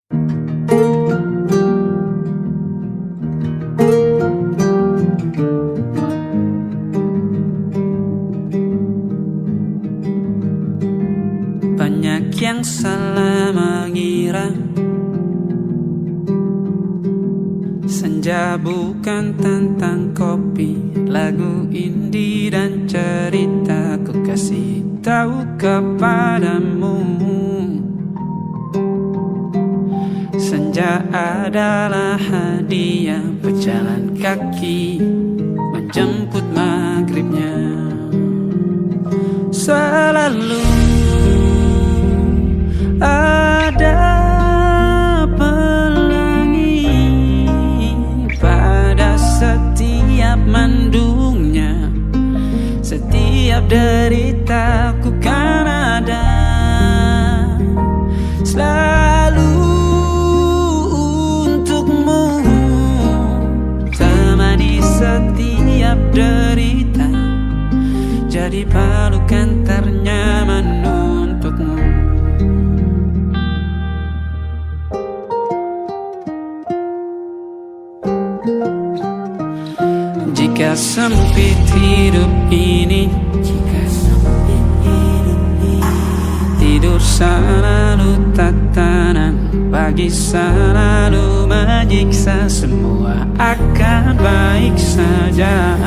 Banyak yang salah mengira senja bukan tentang kopi, lagu indie dan cerita ku kasih tahu kepadamu. Senja adalah hadiah berjalan kaki menjemput maghribnya. Selalu ada pelangi pada setiap mendungnya. Setiap deritaku kan ada selalu untukmu, temani setiap derita, jadi pelukan ternyaman untukmu. Jika sempit hidup ini, tidur selalu tatanan, pagi selalu menyiksa, semua akan baik saja.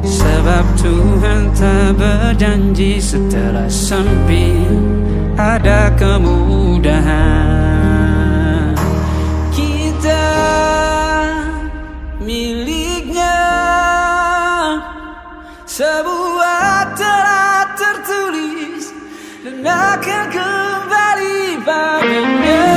Sebab Tuhan tak berjanji setelah sempit ada kemudahan. Kita miliknya sebuah telah tertulis dan akan kembali padanya.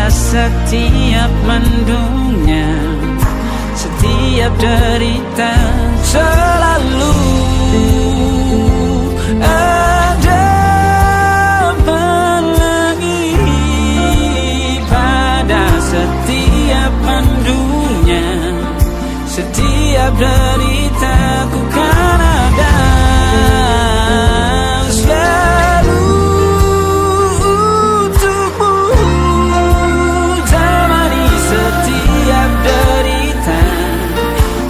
Setiap mendungnya, setiap derita, selalu ada pelangi pada setiap mendungnya. Setiap derita ku kan ada selalu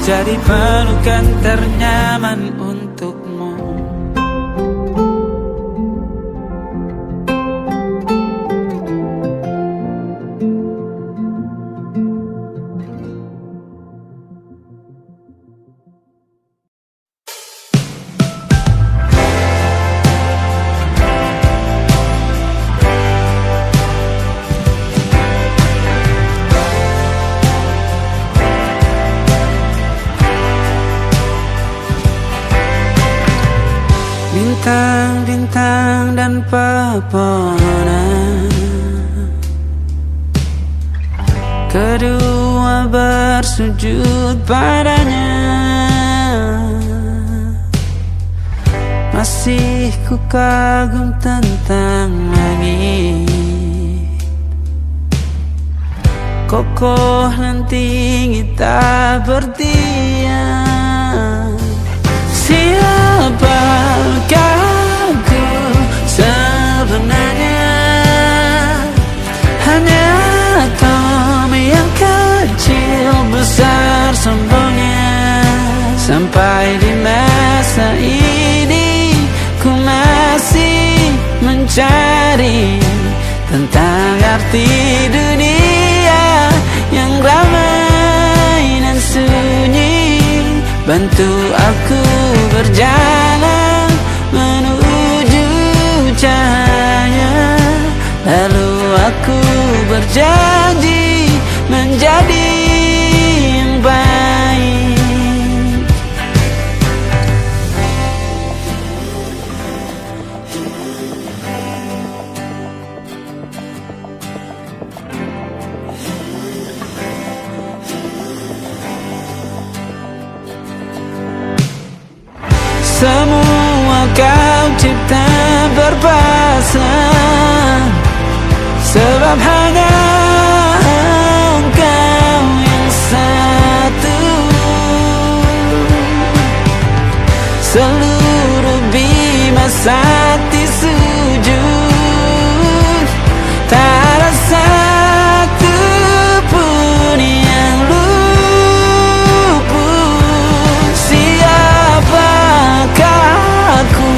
jadi pelukan ternyaman untukmu. Bintang-bintang dan pepohonan, kedua bersujud padanya. Masih ku kagum tentang langit, kokoh dan tinggi tak berdiam. Siapakah aku sebenarnya? Hanya atom yang kecil besar sombongnya. Sampai di masa ini ku masih mencari tentang arti dunia yang ramai dan sunyi. Bantu aku berjalan menuju cahaya, lalu aku berjanji menjadi yang baik. sebab hanya Engkau yang satu. Seluruh bima sakti sujud, tak ada satu pun yang luput. Siapakah aku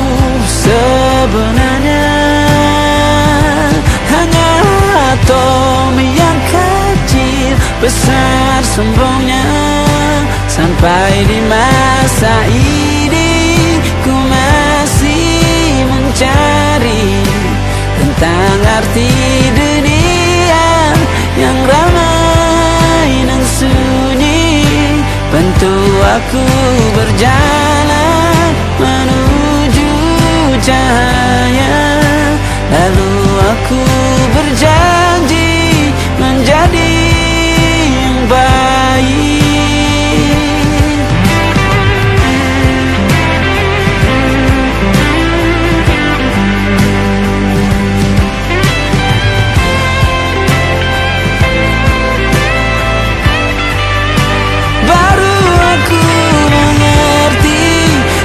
sebenarnya? Hanya atom yang kecil, besar sombongnya. Sampai di masa ini ku masih mencari tentang arti dunia yang ramai dan sunyi. Bantu aku berjalan menuju cahaya, lalu aku berjanji menjadi yang baik.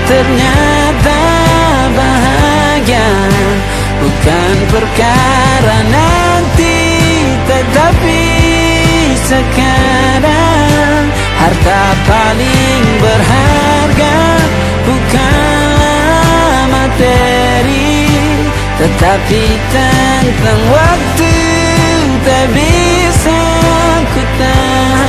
Ternyata bahagia bukan perkara nanti, tetapi sekarang. Harta paling berharga bukanlah materi, tetapi tentang waktu tak bisa ku tahan.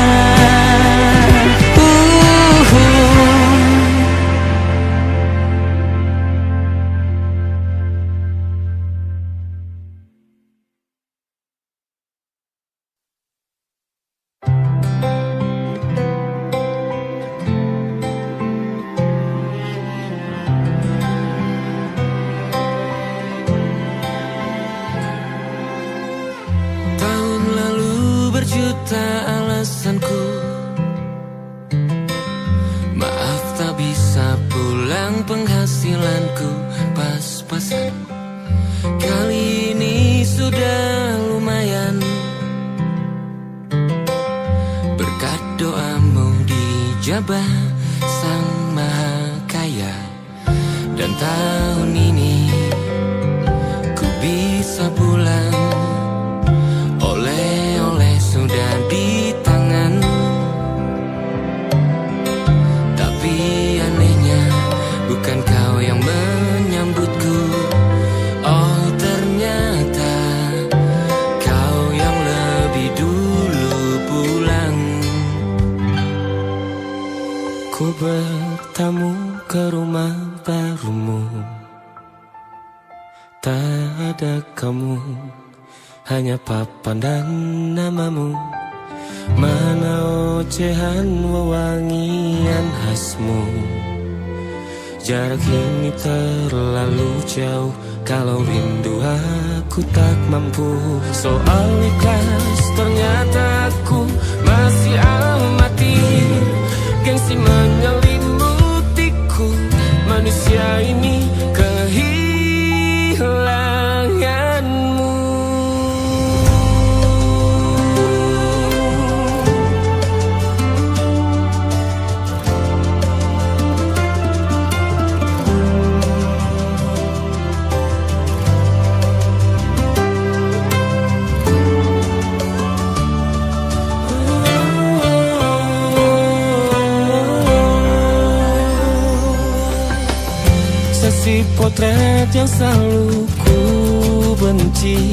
Alasanku maaf tak bisa pulang, penghasilanku pas-pasan. Kali ini sudah lumayan, berkat doamu dijabah Sang Maha Kaya. Dan tahun ini ku bisa pulang, oleh-oleh sudah di tangan. Tapi anehnya bukan kau yang menyambutku. Oh ternyata kau yang lebih dulu pulang. Ku bertamu ke rumah barumu, tak ada kamu, hanya papan dan namamu. Mana ocehan wewangian khasmu. Jarak ini terlalu jauh, kalau rindu aku tak mampu. Soal ikhlas ternyata aku masih amati. Gengsi menyelimutiku, manusia ini kehilanganmu. Si potret yang selalu ku benci,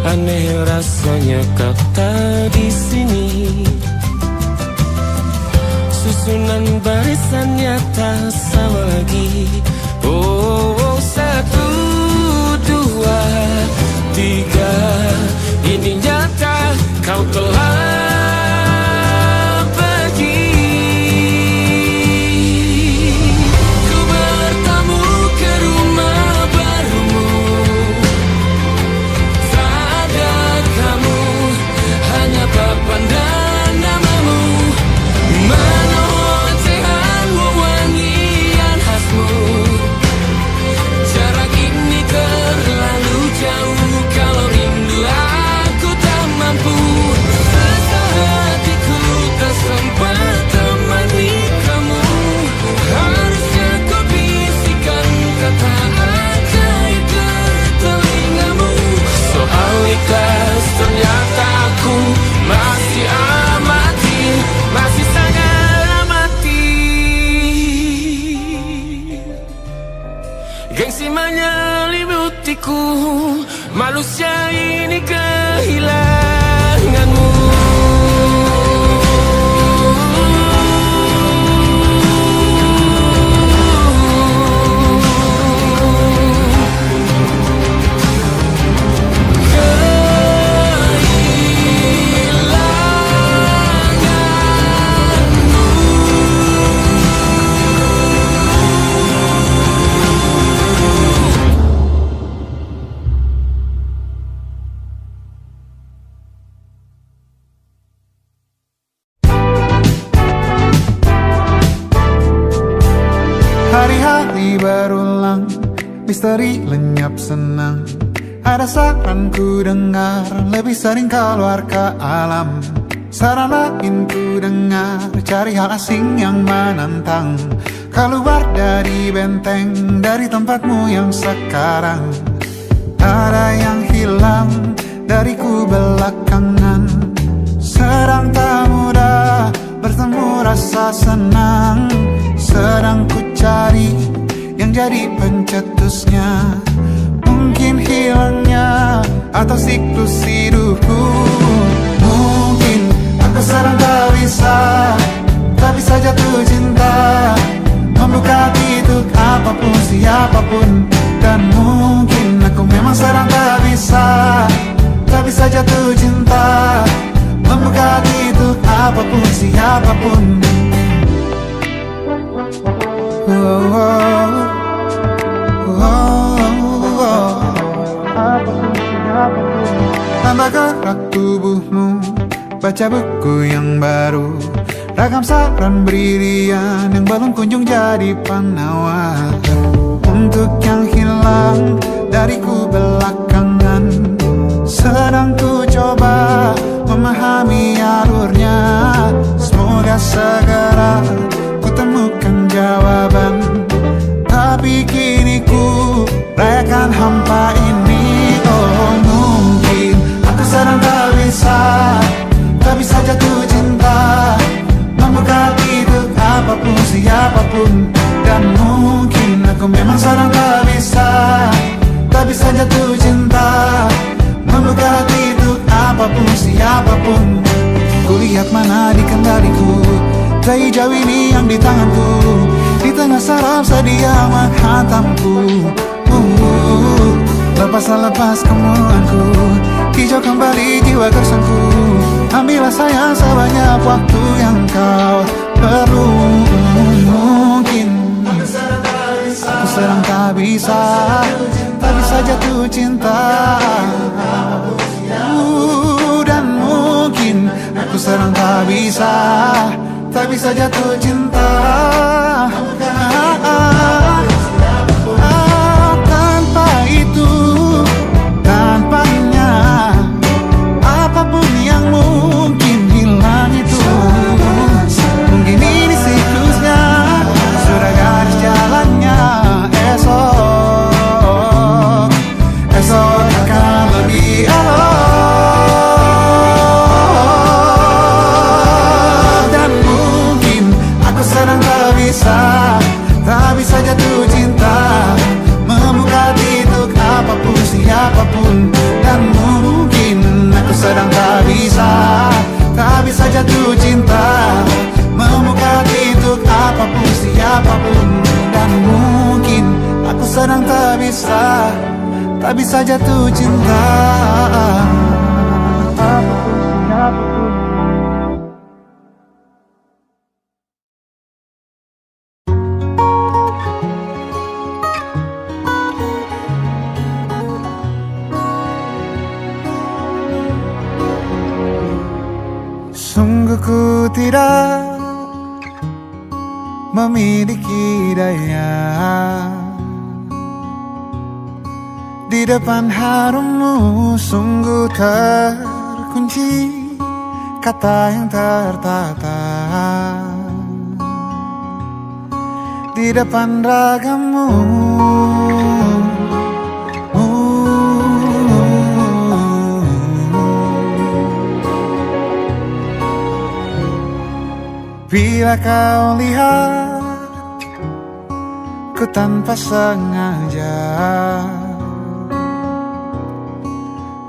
aneh rasanya kau tak di sini. Susunan barisannya tak sama lagi. Oh, 1, 2, 3, ini nyata kau telah khasmu. menyelibutiku. Manusia ini kehilanganmu. Hari-hari berulang, misteri lenyap senang. Ada saran ku dengar, lebih sering keluar ke alam. Saran lain ku dengar, cari hal asing yang menantang. Keluar dari benteng, dari tempatmu yang sekarang. Ada yang hilang dariku belakangan. Sedang tak mudah bertemu rasa senang. Sedang ku cari yang jadi pencetusnya. Mungkin hilangnya atau siklus hidupku. Mungkin aku sedang tak bisa jatuh cinta, membuka hati untuk apapun siapapun. Dan mungkin aku memang sedang tak bisa jatuh cinta, membuka hati untuk apapun siapapun. Tambah gerak tubuhmu, baca buku yang baru. Ragam saran brilian yang belum kunjung jadi penawar. Untuk yang hilang dariku belakangan, sedang ku coba memahami alurnya. Semoga segera ku temukan jawaban. Tapi kini ku rayakan hampa ini. Oh, mungkin aku sedang tak bisa jatuh cinta, membuka hati untuk apapun siapapun. Dan mungkin aku memang sedang tak bisa jatuh cinta, membuka hati untuk apapun siapapun. Kulihat mana di kendaliku, bayi jauh ini yang di tanganku. Di tengah saraf sedia menghantamku. Lepas kemulanku, hijau kembali jiwa gersangku. Ambillah sayang sebanyak waktu yang kau perlu. Mungkin aku sedang tak bisa jatuh cinta. Dan mungkin aku sedang tak bisa jatuh cinta. Tanpa itu, tanpanya, apapun yang mungkin hilang itu. Mungkin ini siklusnya, sudah garis jalannya. Esok akan lebih elok. Dan mungkin aku sedang tak bisa jatuh cinta, membuka hati untuk apapun siapapun. Dan mungkin aku sedang tak bisa jatuh cinta, membuka hati untuk apapun siapapun. Dan mungkin aku sedang tak bisa jatuh cinta, apapun siapapun. Sungguh ku tidak memiliki daya di depan harummu. Sungguh terkunci kata yang tertata di depan ragammu. Bila kau lihat ku tanpa sengaja.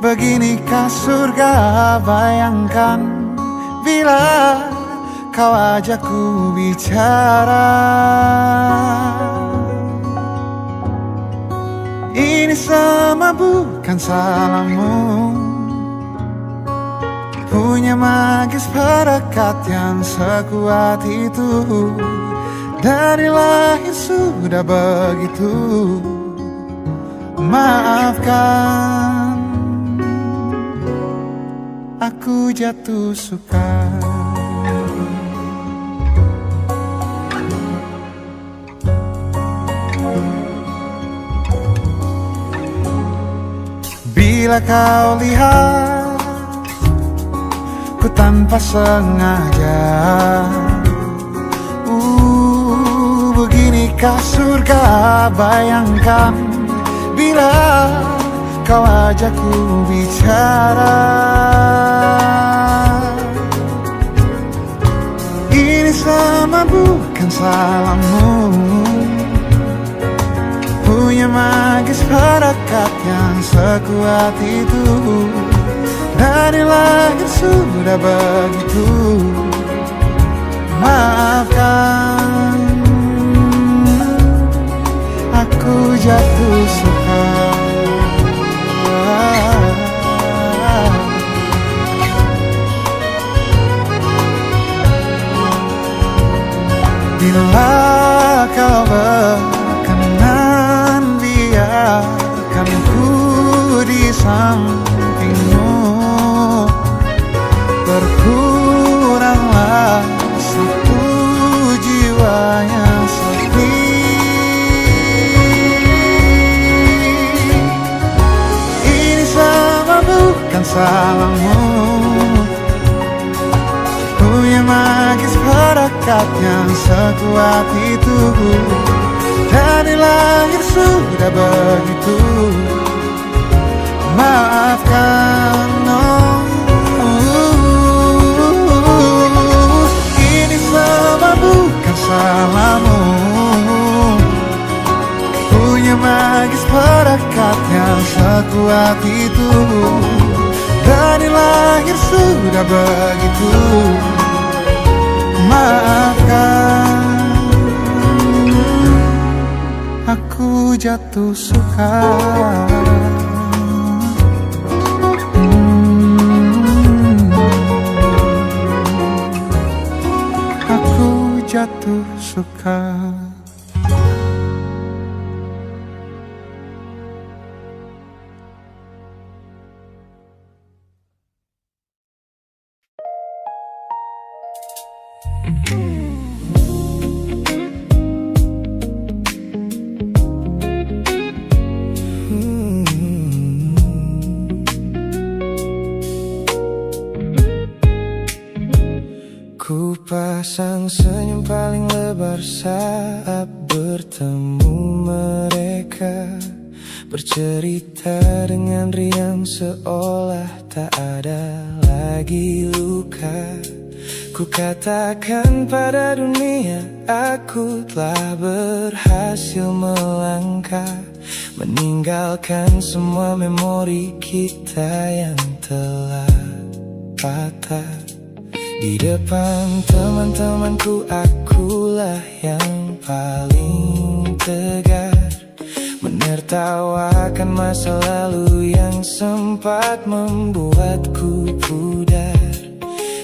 Beginikah surga, bayangkan bila kau ajakku bicara. Ini semua bukan salahmu, punya magis perekat yang sekuat itu. Dari lahir sudah begitu. Maafkan, aku jatuh suka. Bila kau lihat ku tanpa sengaja, beginikah surga, bayangkan bila kau ajakku bicara. Ini sama bukan salahmu, punya magis perekat yang sekuat itu. Dari lahir sudah begitu. Maafkan, aku jatuh suka. Bila kau berkenan, biarkan ku di sampingmu. Berkuranglah satu jiwa yang sepi. Ini sama bukan salahmu, punya magis perekat yang sekuat itu. Dari lahir sudah begitu. Maafkan, ini semua bukan salahmu, punya magis perekat yang sekuat itu. Dari lahir sudah begitu. Maafkan, aku jatuh suka. Aku jatuh suka. Ku pasang senyum paling lebar saat bertemu mereka, bercerita dengan riang seolah tak ada lagi luka. Ku katakan pada dunia aku telah berhasil melangkah, meninggalkan semua memori kita yang telah patah. Di depan teman-temanku akulah yang paling tegar, menertawakan masa lalu yang sempat membuatku pudar.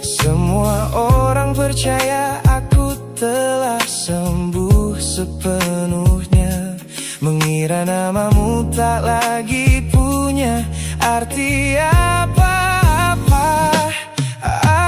Semua orang percaya aku telah sembuh sepenuhnya, mengira namamu tak lagi punya arti apa-apa.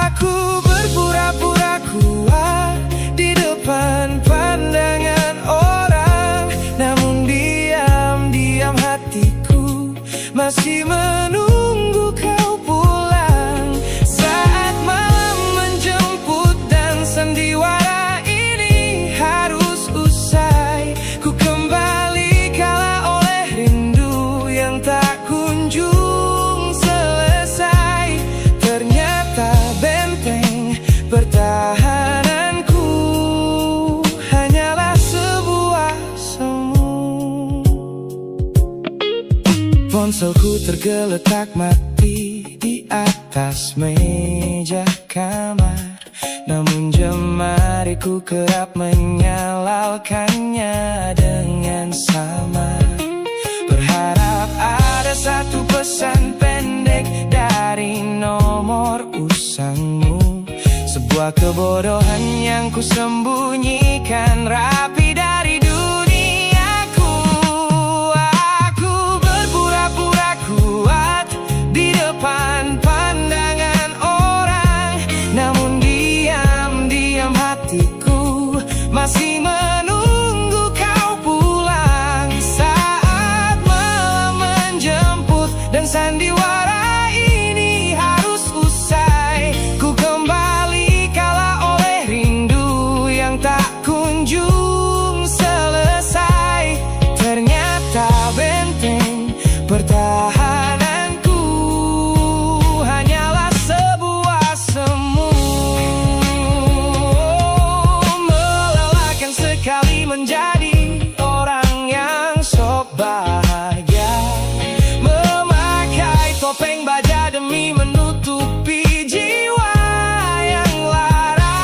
Aku berpura-pura kuat di depan pandangan orang, namun diam-diam hatiku masih menunggu kau pulang. Saat malam menjemput dan sandiwara ini harus usai, ku kembali kalah oleh rindu yang tak kunjung selesai. Ponselku tergeletak mati di atas meja kamar, namun jemariku kerap menyalakannya dengan samar. Berharap ada satu pesan pendek dari nomor usangmu, sebuah kebodohan yang ku sembunyikan rapi dari duniaku. Aku berpura-pura kuat di depan pandangan orang, namun diam-diam hatiku masih menunggu kau pulang. Saat malam menjemput dan sandiwara ini harus usai, ku kembali kala oleh rindu yang tak kunjung selesai. Ternyata benteng pertahananku hanyalah sebuah semu. Melelahkan sekali menjadi orang yang sok bahagia, memakai topeng baja demi menutupi jiwa yang lara.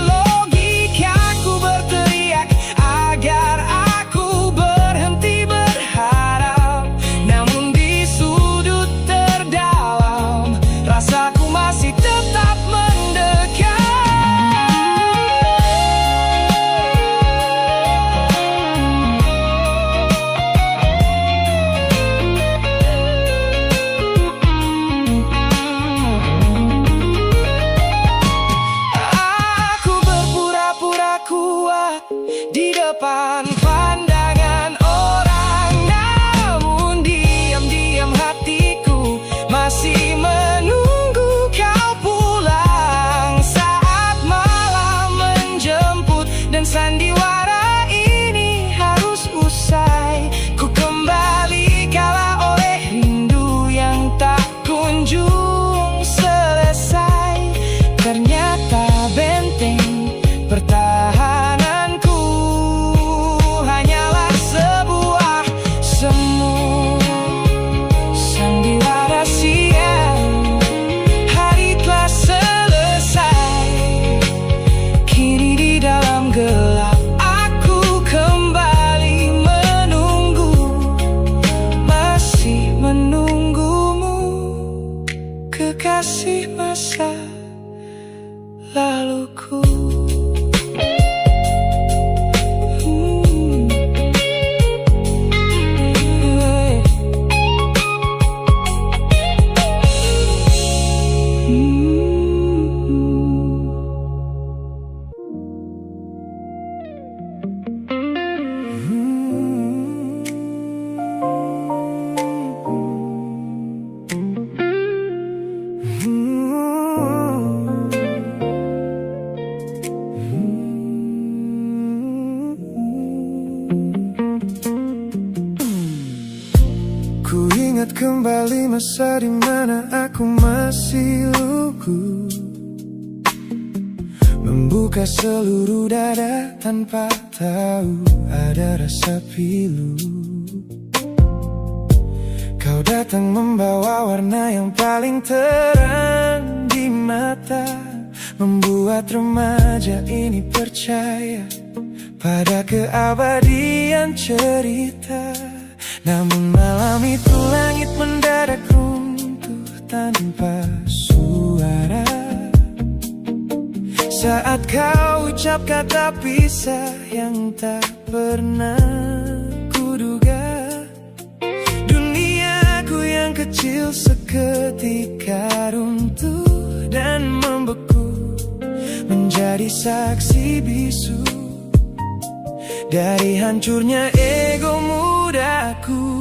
Logikaku berteriak agar aku berhenti berharap, namun di sudut terdalam rasaku masih tetap mendekat. Aku berpura-pura kuat di depan pandangan orang, namun diam-diam hatiku masih menunggu kau pulang. Saat malam menjemput dan sandiwara ini harus usai, ku kembali kala oleh rindu yang tak kunjung selesai. Ternyata benteng pertahananku hanyalah sebuah semu. Sandiwara siang, hari telah selesai. Kini di dalam gelap aku kembali menunggu, masih menunggumu, kekasih masa laluku. Ku ingat kembali masa dimana aku masih lugu, membuka seluruh dada tanpa tahu ada rasa pilu. Kau datang membawa warna yang paling terang di mata, membuat remaja ini percaya pada keabadian cerita. Namun malam itu langit mendadak runtuh tanpa suara, saat kau ucap kata pisah yang tak pernah kuduga. Duniaku yang kecil seketika runtuh dan membeku, menjadi saksi bisu dari hancurnya ego mudaku.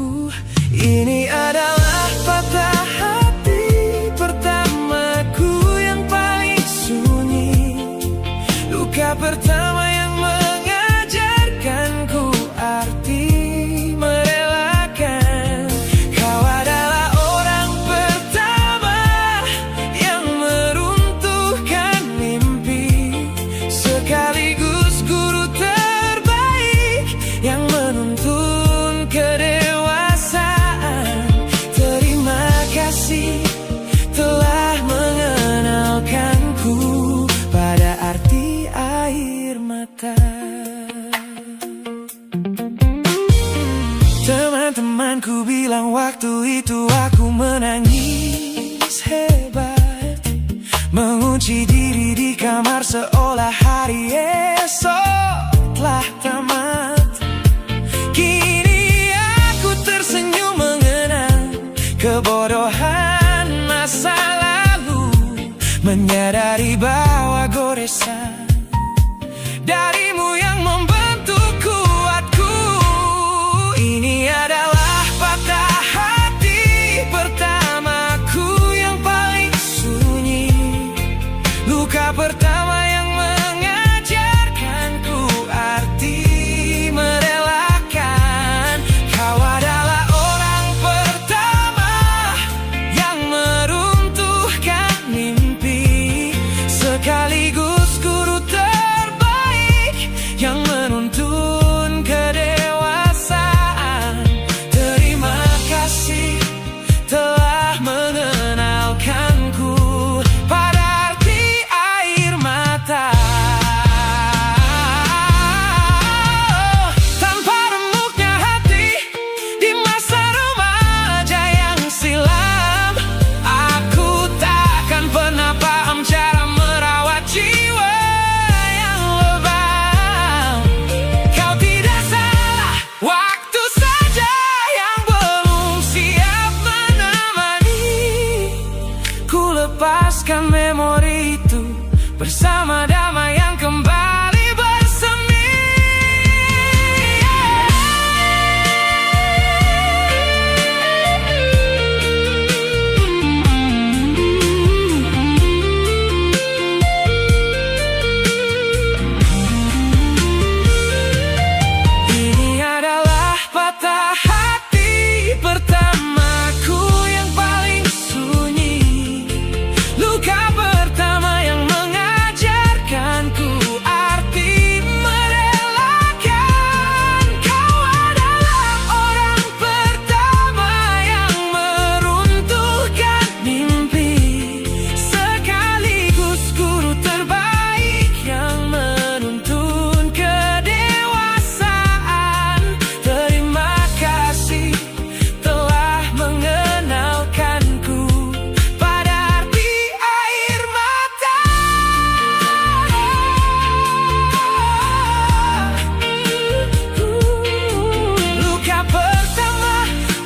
Ini adalah patah hati pertamaku yang paling sunyi, luka pertama yang mengajarkanku arti merelakan. Kau adalah orang pertama yang meruntuhkan mimpi, sekaligus guru terbaik yang menuntun kedewasaan. Temanku bilang waktu itu aku menangis hebat, mengunci diri di kamar seolah hari esok telah tamat. Kini aku tersenyum mengenang kebodohan masa lalu, menyadari bahwa goresan darimu yang membentuk kuatku. Ini adalah patah hati pertamaku yang paling sunyi, luka pertama yang mengajarkanku arti merelakan. Kau adalah orang pertama yang meruntuhkan mimpi, sekaligus guru terbaik yang menuntun kedewasaan. Terima kasih telah mengenalkanku pada arti air mata. Tanpa remuknya hati di masa remaja yang silam, aku takkan pernah paham cara merawat jiwa yang lebam. Kau tidak salah, waktu saja yang belum siap menemani. Ku lepaskan memori itu bersama damai yang kembali bersemi. Ini adalah patah hati pertamaku yang paling sunyi, luka pertama yang mengajarkanku arti merelakan. Kau adalah orang pertama yang meruntuhkan mimpi, sekaligus guru terbaik yang menuntun kedewasaan. Terima kasih telah mengenalkanku pada arti air mata. Luka pertama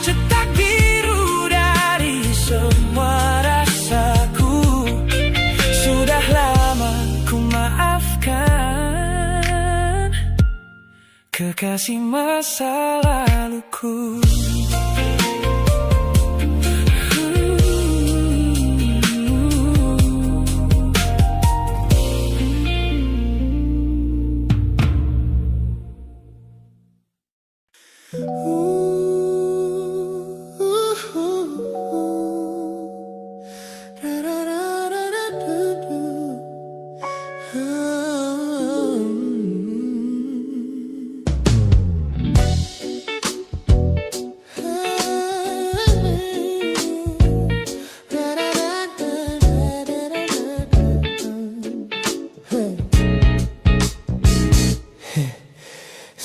cetak biru dari semua rasaku. Sudah lama ku maafkan kekasih masa laluku.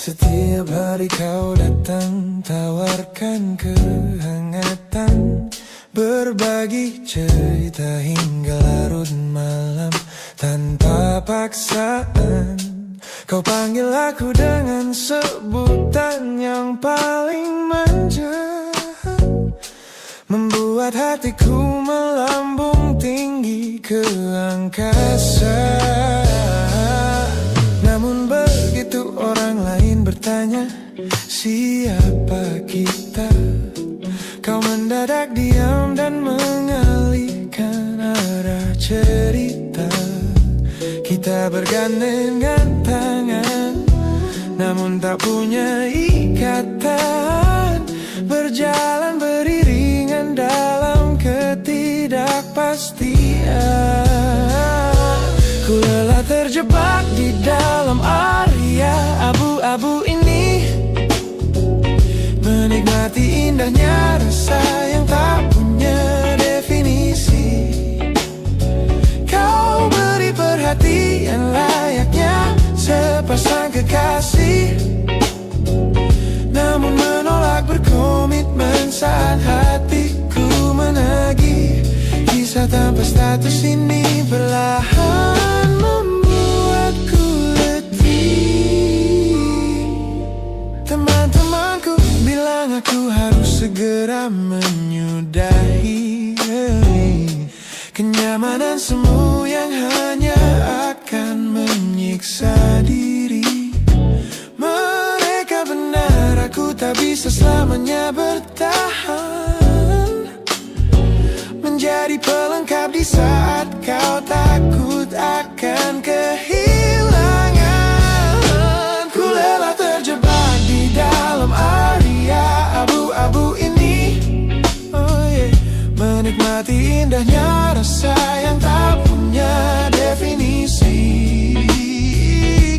Setiap hari kau datang, tawarkan kehangatan, berbagi cerita hingga larut malam tanpa paksaan. Kau panggil aku dengan sebutan yang paling manja, membuat hatiku melambung tinggi ke angkasa. Namun begitu orang lain bertanya siapa kita, kau mendadak diam dan mengalihkan arah cerita. Kita bergandengan tangan, namun tak punya ikatan, berjalan beriringan dalam ketidakpastian. Ku lelah terjebak di dalam area abu-abu ini, menikmati indahnya rasa yang tak punya definisi. Kau beri perhatian layaknya sepasang kekasih, namun menolak berkomitmen tanpa status ini perlahan membuatku letih. Teman-temanku bilang aku harus segera menyudahi kenyamanan semu yang hanya akan menyiksa diri. Mereka benar, aku tak bisa selamanya bertahan menjadi pelengkap di saat kau takut akan kehilangan. Ku lelah terjebak di dalam area abu-abu ini. Oh yeah. Menikmati indahnya rasa yang tak punya definisi.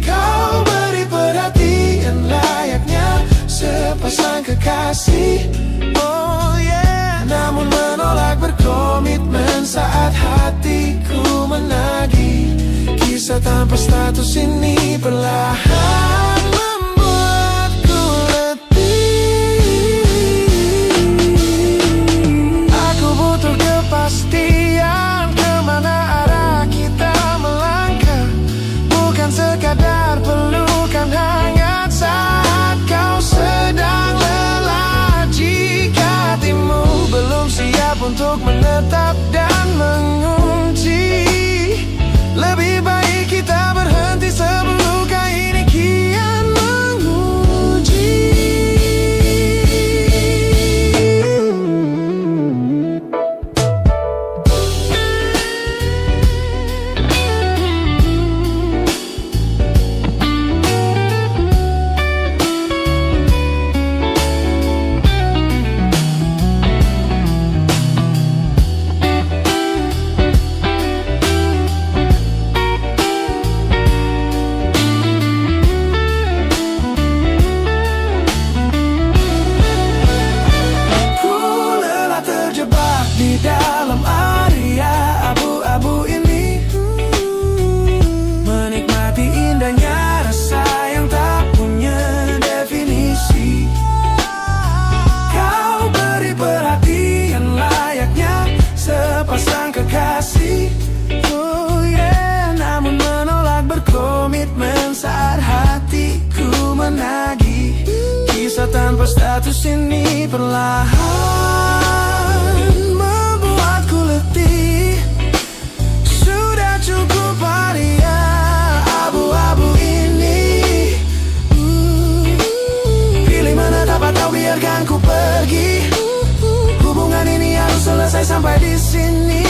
Kau beri perhatian layaknya sepasang kekasih. Oh yeah. Namun menolak berkomitmen saat hatiku menagih. Kisah tanpa status ini perlahan membuatku letih. Aku butuh kepastian kemana arah kita melangkah, bukan sekadar pelukan hangat saat kau sedang lelah. Jika hatimu belum siap untuk menetap dan mengunci, lebih baik kita berhenti sebelum luka ini kian menguji. Di dalam area abu-abu ini, menikmati indahnya rasa yang tak punya definisi. Kau beri perhatian layaknya sepasang kekasih. Oh yeah. Namun menolak berkomitmen saat hatiku menagih. Kisah tanpa status ini perlahan sudah cukup area abu-abu ini. Pilih menetap atau biarkan ku pergi. Hubungan ini harus selesai sampai di sini.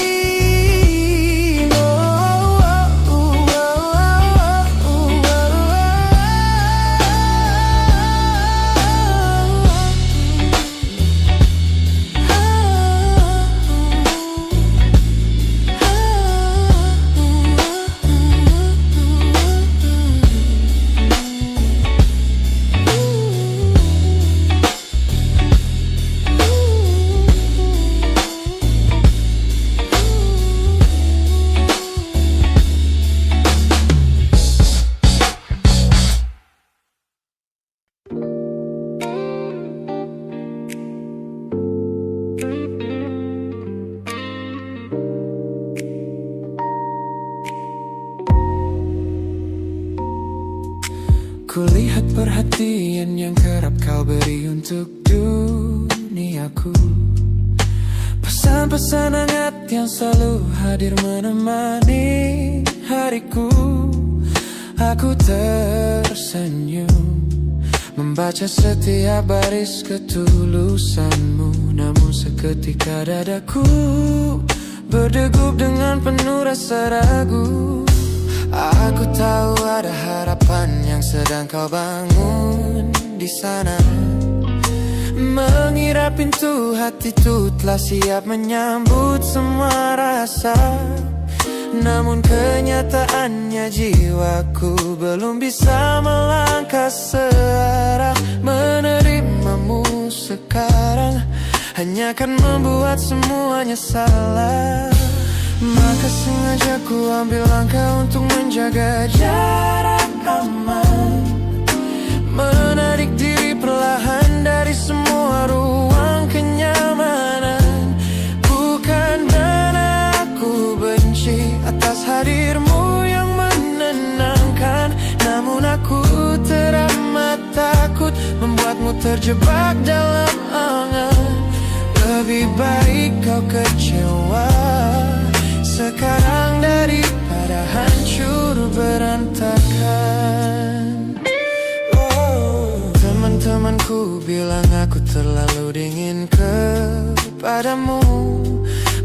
Kulihat perhatian yang kerap kau beri untuk duniaku, pesan-pesan hangat yang selalu hadir menemani hariku. Aku tersenyum membaca setiap baris ketulusanmu, namun seketika dadaku berdegup dengan penuh rasa ragu. Aku tahu ada harapan yang sedang kau bangun di sana. Mengira pintu hati itu telah siap menyambut semua rasa, namun kenyataannya jiwaku belum bisa melangkah searah. Menerimamu sekarang hanya akan membuat semuanya salah. Maka sengaja ku ambil langkah untuk menjaga jarak aman, menarik diri perlahan dari semua ruang kenyamanan. Bukan karena aku membuatmu terjebak dalam angan. Lebih baik kau kecewa sekarang daripada hancur berantakan. Teman-temanku bilang aku terlalu dingin kepadamu,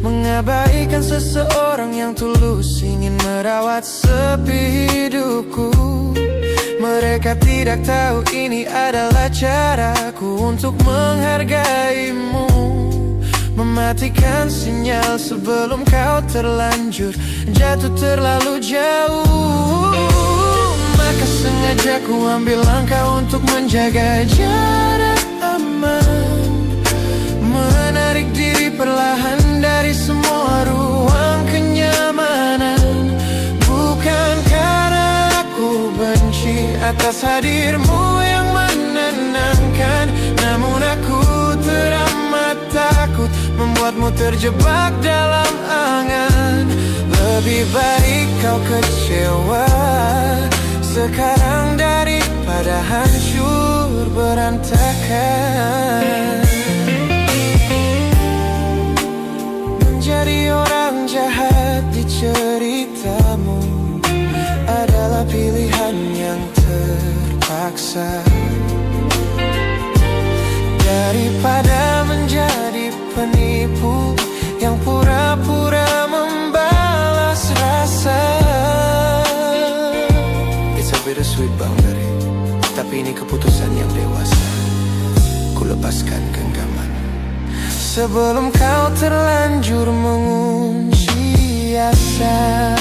mengabaikan seseorang yang tulus ingin merawat sepi hidupku. Mereka tidak tahu ini adalah caraku untuk menghargaimu, mematikan sinyal sebelum kau terlanjur jatuh terlalu jauh. Maka sengaja ku ambil langkah untuk menjaga jarak aman, menarik diri perlahan dari semua ruang kenyamanan. Bukan karena aku benci atas hadirmu yang menenangkan, namun aku teramat takut membuatmu terjebak dalam angan. Lebih baik kau kecewa sekarang daripada hancur berantakan. Menjadi orang jahat di ceritamu adalah pilihan yang terpaksa, daripada menjadi penipu yang pura-pura membalas rasa. It's a bittersweet boundary, tapi ini keputusan yang dewasa. Ku lepaskan genggaman sebelum kau terlanjur mengunci asa.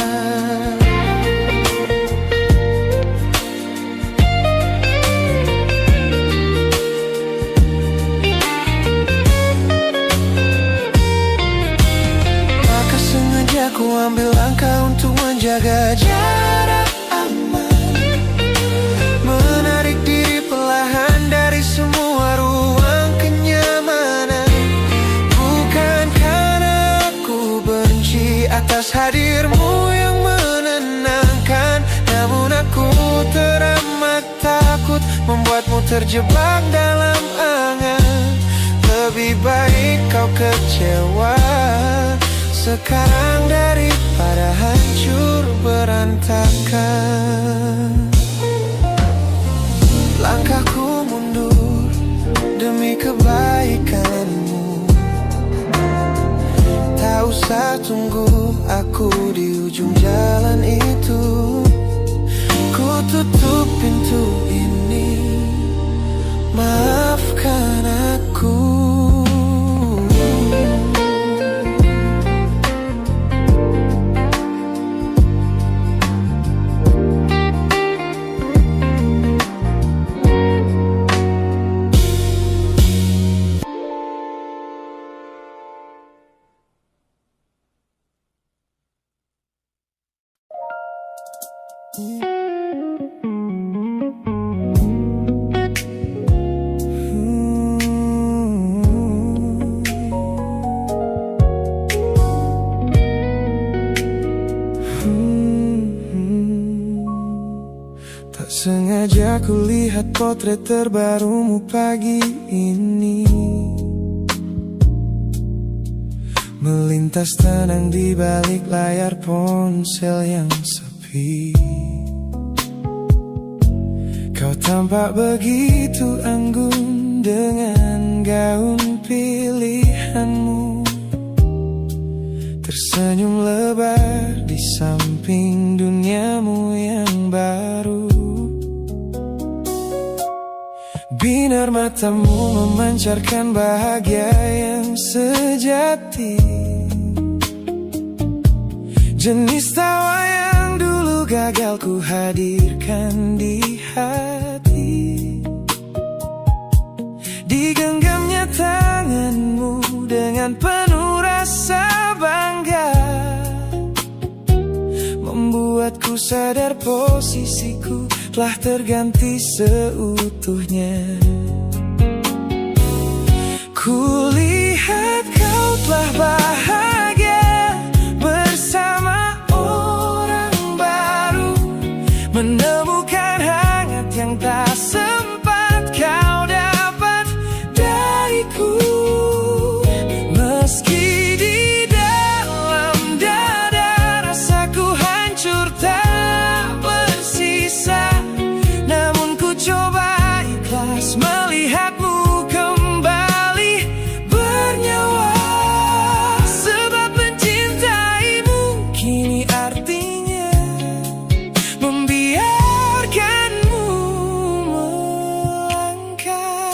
Aku ambil langkah untuk menjaga jarak aman, menarik diri perlahan dari semua ruang kenyamanan. Bukan karena aku benci atas hadirmu yang menenangkan, namun aku teramat takut membuatmu terjebak dalam angan. Lebih baik kau kecewa sekarang daripada hancur berantakan. Langkahku mundur demi kebaikanmu. Tak usah tunggu aku di ujung jalan itu. Ku tutup pintu ini, maafkan aku. Tak sengaja ku lihat potret terbarumu pagi ini, melintas tenang di balik layar ponsel yang sepi. Kau tampak begitu anggun dengan gaun pilihanmu, tersenyum lebar di samping duniamu yang baru. Binar matamu memancarkan bahagia yang sejati, jenis tawa yang dulu gagal ku hadirkan di hati. Digenggamnya tanganmu dengan penuh rasa bangga, membuatku sadar posisiku telah terganti seutuhnya. Kulihat kau telah bahagia bersama orang baru, menemukan hangat yang tak sempat kau dapat. ikhlas melihatmu kembali bernyawa. Sebab mencintaimu kini artinya membiarkanmu melangkah.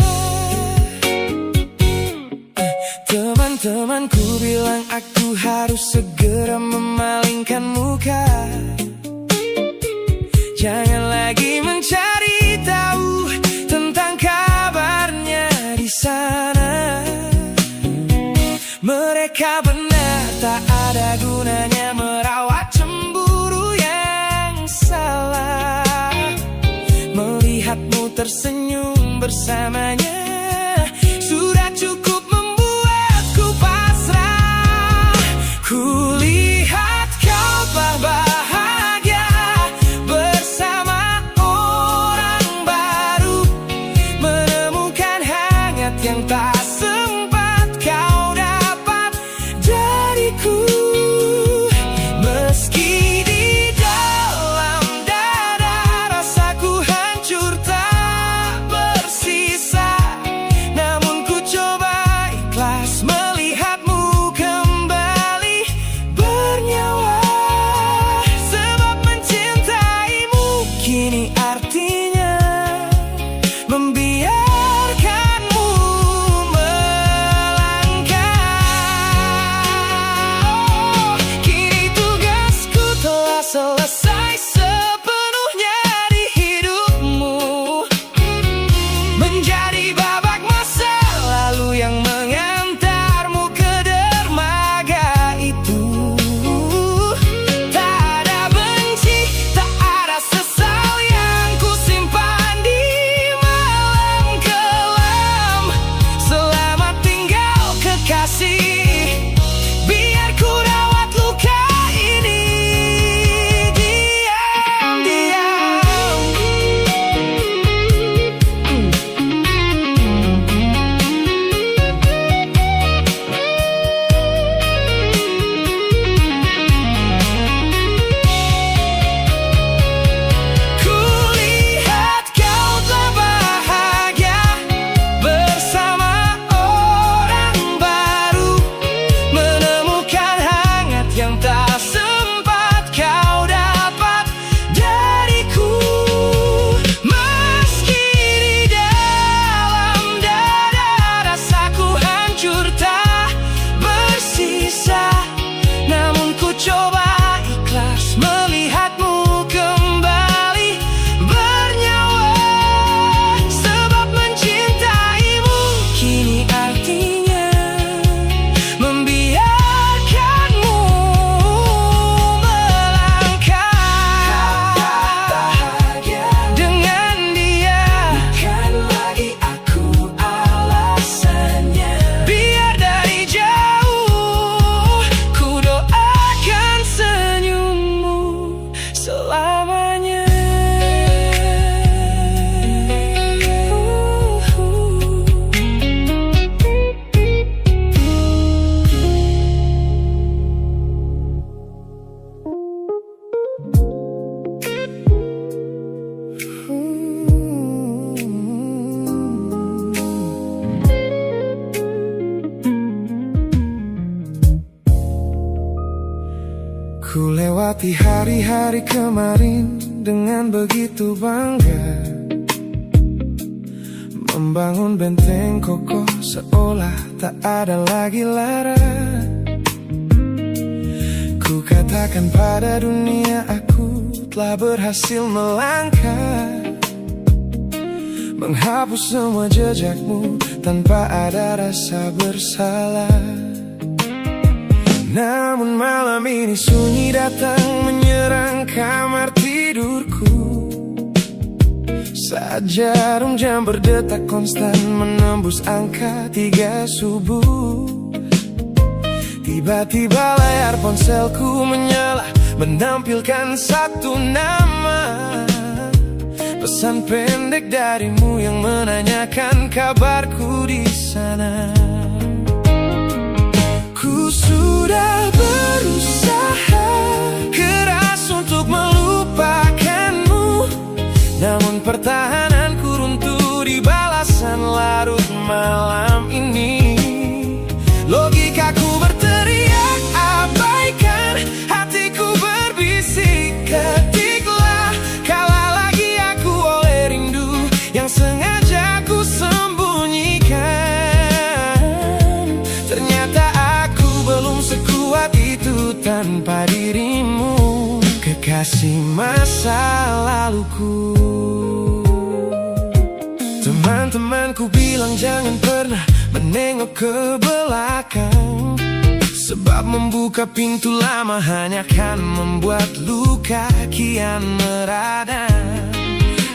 Teman-temanku bilang aku harus segera memalingkan muka. Jangan lagi mencari tahu tentang kabarnya di sana. Mereka benar, tak ada gunanya merawat cemburu yang salah. Melihatmu tersenyum bersamanya sudah cukup membuatku pasrah. Kulihat kau telah bahagia bersama orang baru, menemukan hangat yang tak sempat kau dapat dariku. Meski di dalam dada rasaku hancur tak bersisa, namun ku coba ikhlas melihatmu kembali bernyawa. Sebab mencintaimu kini artinya membiarkanmu melangkah. Kini tugasku telah selesai sepenuhnya di hidupmu, menjadi babak masa lalu yang mengantarmu ke dermaga itu. Tak ada benci, tak ada sesal yang ku simpan di malam kelam. Selamat tinggal kekasih, biar ku rawat luka ini diam-diam. Kulihat kau telah bahagia bersama orang baru, menemukan hangat yang tak sempat kau dapat dariku. Meski di dalam dada rasaku hancur tak bersisa, namun ku coba ikhlas melihatmu kembali bernyawa. Sebab mencintaimu kini artinya membiarkanmu melangkah. Dengan dia bukan lagi aku alasannya. Biar dari jauh ku doakan senyummu selamanya. Ku lewati hari-hari kemarin dengan begitu bangga, membangun benteng kokoh seolah tak ada lagi lara. Ku katakan pada dunia aku telah berhasil melangkah, menghapus semua jejakmu tanpa ada rasa bersalah. Namun malam ini sunyi datang menyerang kamar tidurku. Saat jarum jam berdetak konstan menembus angka 3 subuh. Tiba-tiba layar ponselku menyala, menampilkan satu nama. Pesan pendek darimu yang menanyakan kabarku di sana. Ku sudah berusaha keras untuk melupakanmu, namun pertahananku runtuh di bawah balasan larut malam ini. Logikaku berteriak abaikan, hatiku berbisik ketiklah. Kalah lagi aku oleh rindu yang sengaja ku sembunyikan. Ternyata aku belum sekuat itu tanpa dirimu, kekasih masa laluku. Teman-temanku bilang jangan pernah menengok ke belakang, sebab membuka pintu lama hanya akan membuat luka kian meradang.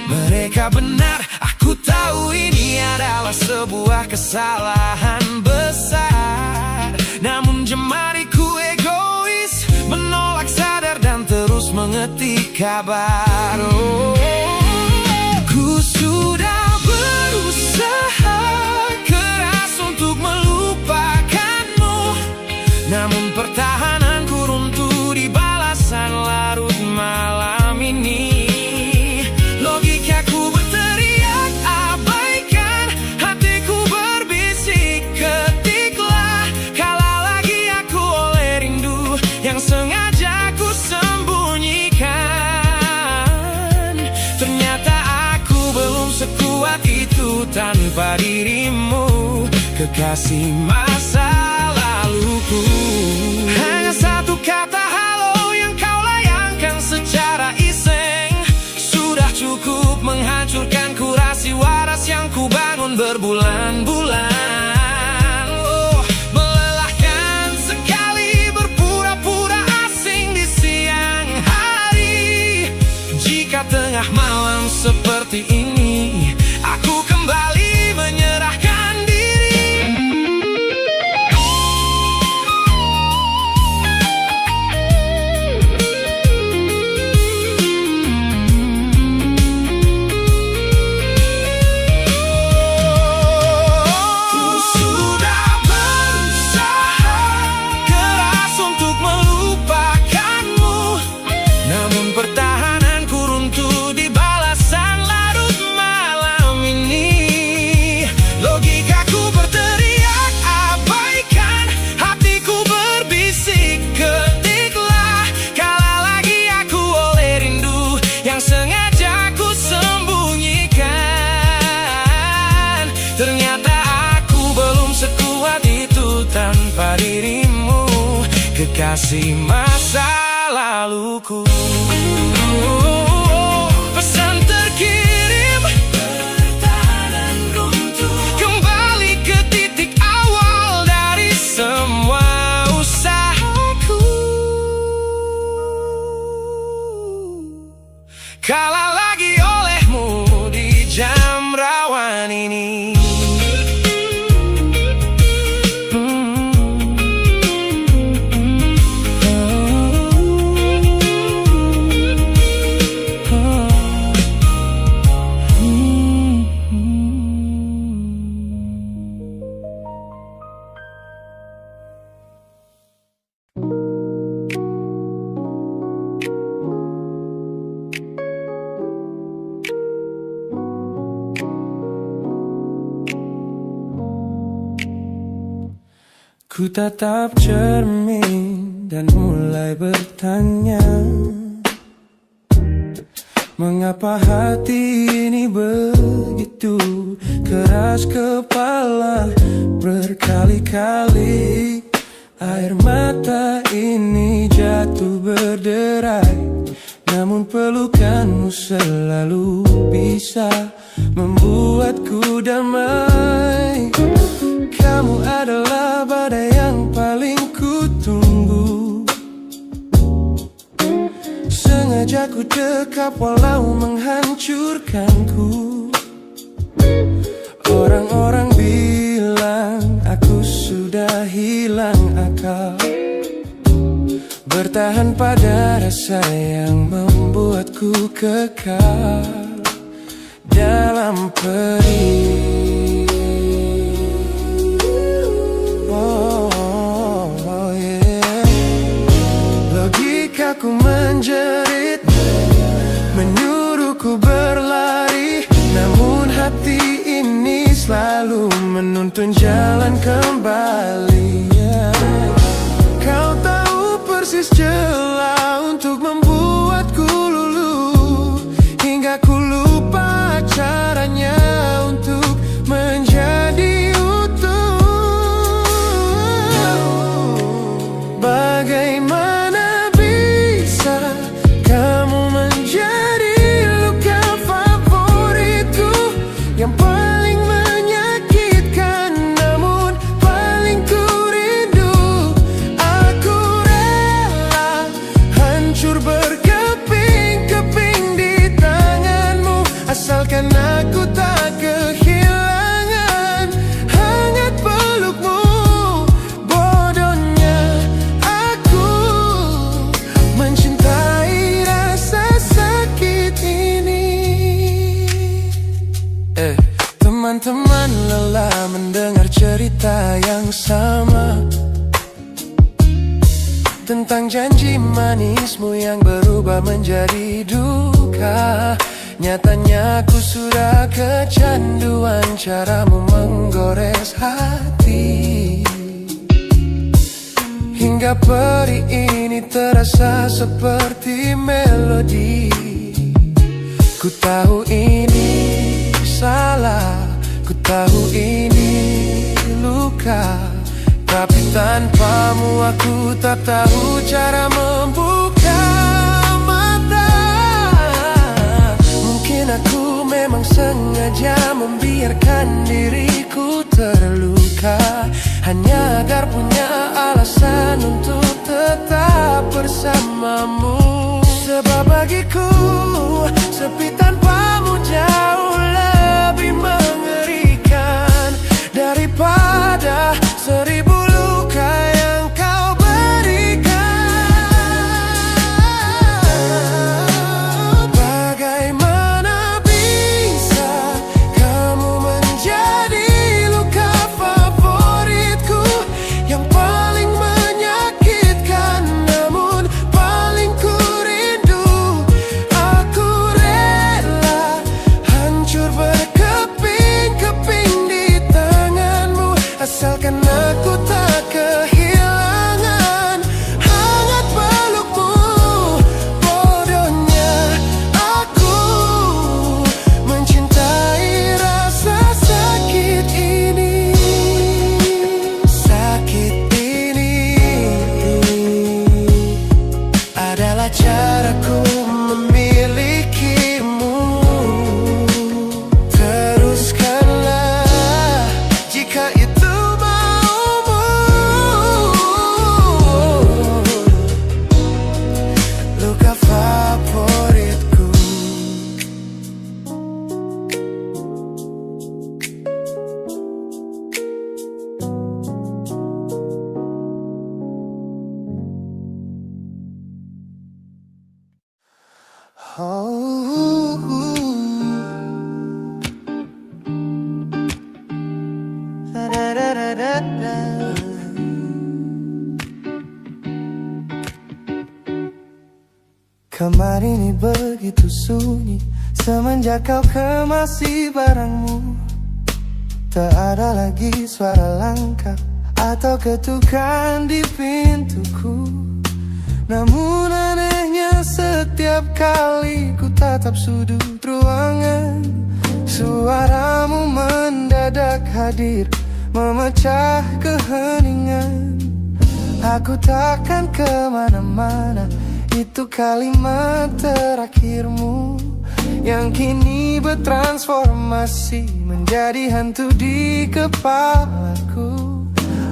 Mereka benar, aku tahu ini adalah sebuah kesalahan besar. Namun jemariku egois, menolak sadar dan terus mengetik kabar. Ku sudah berusaha keras untuk melupakanmu, namun pertahananku runtuh di balasan larut malam ini. Logikaku berteriak abaikan, hatiku berbisik ketiklah. Kalah lagi aku oleh rindu yang sengaja ku sembunyikan. Ternyata aku belum sekuat itu tanpa dirimu, kekasih masa laluku. Hanya satu kata halo yang kau layangkan secara iseng sudah cukup menghancurkan kurasi waras yang ku bangun berbulan-bulan. Melelahkan sekali berpura-pura asing di siang hari. Jika tengah malam seperti ini aku kembali menyerahkan diri. Ku sudah berusaha keras untuk melupakanmu, namun pertahananku runtuh di balasan larut malam ini. Logikaku berteriak abaikan, hatiku berbisik ketiklah. Kalah lagi aku oleh rindu yang sengaja ku sembunyikan. Ternyata aku belum sekuat itu tanpa dirimu, kekasih masa laluku. Pesan terkirim, pertahanan runtuh, kembali ke titik awal dari semua usahaku. Kalah lagi olehmu di jam rawan ini. Ku tatap cermin dan mulai bertanya, mengapa hati ini begitu keras kepala. Berkali-kali air mata ini jatuh berderai, namun pelukanmu selalu bisa membuatku damai. Kamu adalah badai yang paling ku tunggu. Sengaja ku dekap walau menghancurkanku. Orang-orang bilang aku sudah hilang akal, bertahan pada rasa yang membuatku kekal dalam perih. Logikaku menjerit, menyuruhku berlari, namun hati ini menuntun jalan kembali. Kau tahu persis celah untuk membuatku luluh, hingga ku lupa caranya untuk menjadi utuh. Bagaimana bisa kamu menjadi luka favoritku, yang paling menyakitkan namun paling ku rindu. Aku rela hancur berkeping-keping di tanganmu, asalkan aku tak kehilangan hangat pelukmu. Bodohnya aku mencintai rasa sakit ini. Teman-teman lelah mendengar cerita yang sama tentang janji manismu yang berubah menjadi duka. Nyatanya aku sudah kecanduan caramu menggores hati, hingga perih ini terasa seperti melodi. Ku tahu ini salah, ku tahu ini luka, tapi tanpamu aku tak tahu cara membuka mata. Mungkin aku memang sengaja membiarkan diriku terluka, hanya agar punya alasan untuk tetap bersamamu. Sebab bagiku sepi tanpamu jauh lebih mengerikan daripada 1000 luka yang kau berikan. Bagaimana bisa kamu menjadi luka favoritku, yang paling menyakitkan namun paling ku rindu. Aku rela hancur berkeping-keping di tanganmu, asalkan aku tak kehilangan hangat pelukmu. Bodohnya aku mencintai rasa sakit ini. Sakit ini adalah caraku memilikimu. Teruskanlah jika itu maumu. Luka favoritku. Kamar ini begitu sunyi semenjak kau kemasi barangmu. Tak ada lagi suara langkah atau ketukan di pintuku. Namun anehnya setiap kali ku tatap sudut ruangan, suaramu mendadak hadir memecah keheningan. Aku takkan kemana-mana, itu kalimat terakhirmu yang kini bertransformasi menjadi hantu di kepalaku.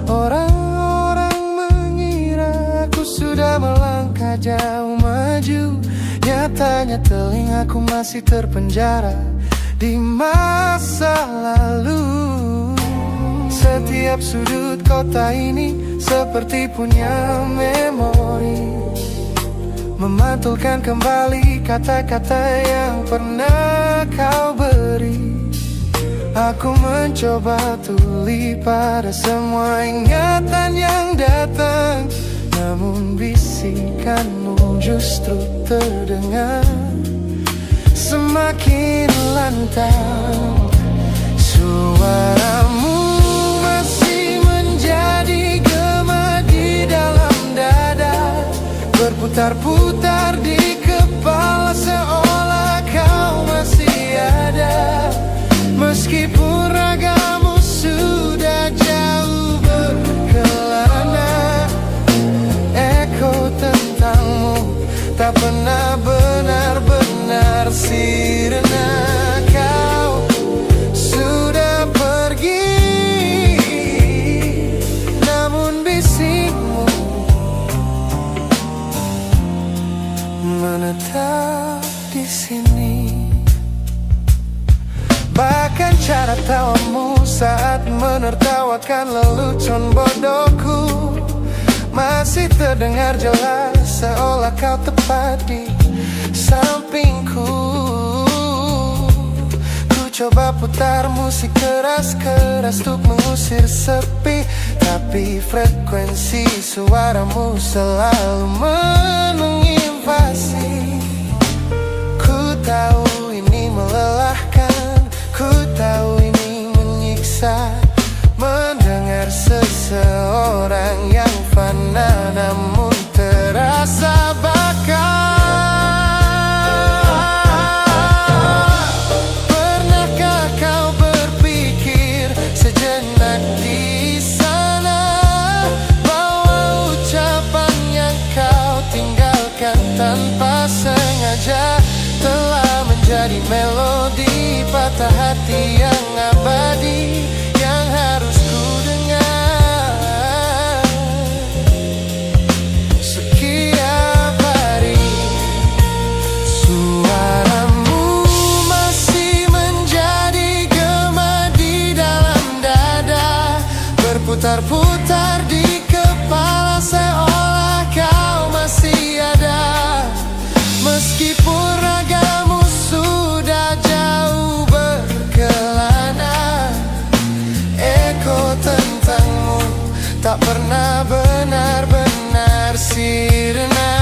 Orang-orang mengira aku sudah melangkah jauh maju, nyatanya telingaku masih terpenjara di masa lalu. Setiap sudut kota ini seperti punya memori, memantulkan kembali kata-kata yang pernah kau beri. Aku mencoba tuli pada semua ingatan yang datang, namun bisikanmu justru terdengar semakin lantang. Suaramu menertawakan lelucon bodohku. Masih terdengar jelas seolah kau tepat di sampingku. Ku coba putar musik keras-keras untuk mengusir sepi, tapi frekuensi suaramu selalu menginvasi. Ku tahu ini melelahkan, ku tahu ini menyiksa, mendengar seseorang yang fana namun terasa bakal. Pernahkah kau berpikir sejenak di sana bahwa ucapan yang kau tinggalkan tanpa sengaja telah menjadi melodi patah hati yang abadi yang harus ku dengar setiap hari. Suaramu masih menjadi gema di dalam dada, berputar-putar di kepala seolah kau masih ada. Meskipun ragamu sudah jauh berkelana, eko tentangmu tak pernah benar-benar sirna.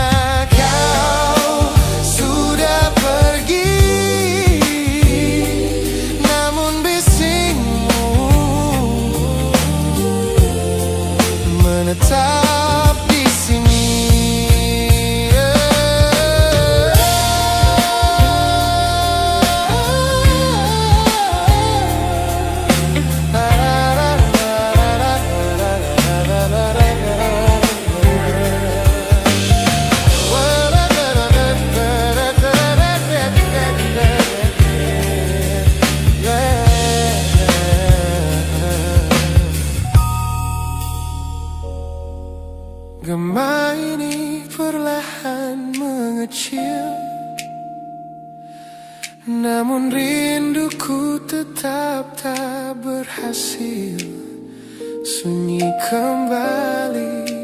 Kau sudah pergi, namun bisingmu menetap di sini. Gema ini perlahan mengecil, namun rinduku tetap tak berhasil sunyi kembali.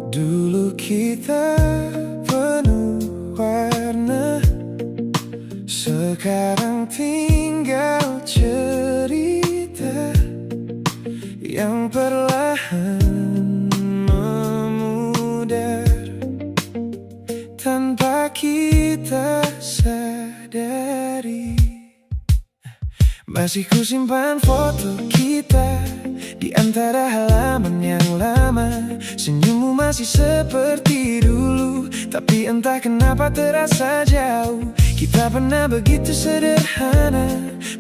Dulu kita penuh warna, sekarang tinggal cerita yang perlahan memudar tanpa kita sadari. Masih kusimpan foto kita di antara halaman yang lama. Senyummu masih seperti dulu, tapi entah kenapa terasa jauh. Kita pernah begitu sederhana,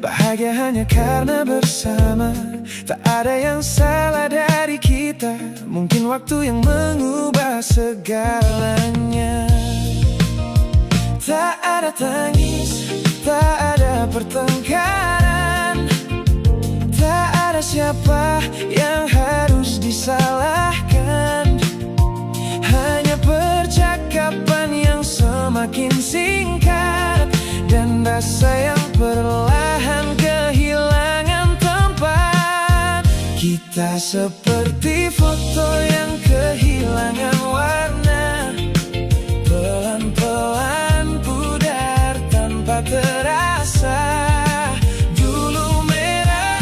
bahagia hanya karena bersama. Tak ada yang salah dari kita, mungkin waktu yang mengubah segalanya. Tak ada tangis, tak ada pertengkaran, tak ada siapa yang harus disalahkan. Hanya percakapan yang semakin singkat dan rasa yang perlahan kehilangan tempat. Kita seperti foto yang kehilangan warna, pelan-pelan pudar tanpa terasa. Dulu merah,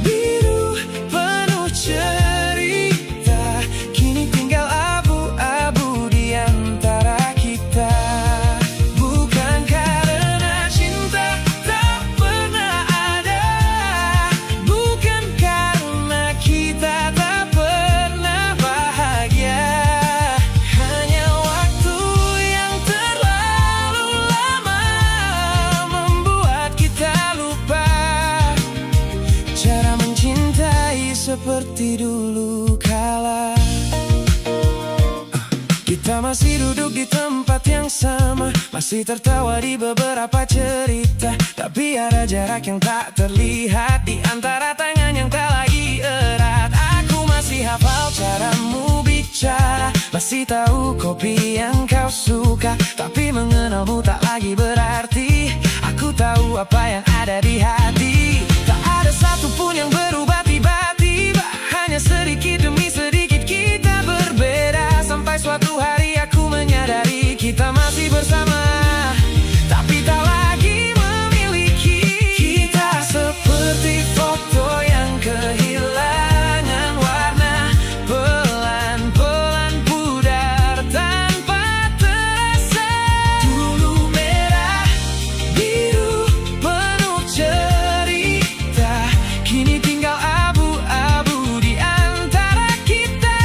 biru, penuh cerita, kini tinggal abu-abu di antara kita. Bukan karena cinta tak pernah ada, bukan karena kita Kita masih duduk di tempat yang sama, masih tertawa di beberapa cerita. Tapi ada jarak yang tak terlihat di antara tangan yang tak lagi erat. Aku masih hafal caramu bicara, masih tahu kopi yang kau suka. Tapi mengenalmu tak lagi berarti aku tahu apa yang ada di hati. Tak ada satupun yang berubah tiba-tiba, hanya sedikit demi sedikit kita berbeda. Sampai suatu hari aku menyadari kita masih bersama, tapi tak lagi memiliki. Kita seperti foto yang kehilangan warna, pelan-pelan pudar tanpa terasa. Dulu merah, biru, penuh cerita, kini tinggal abu-abu di antara kita.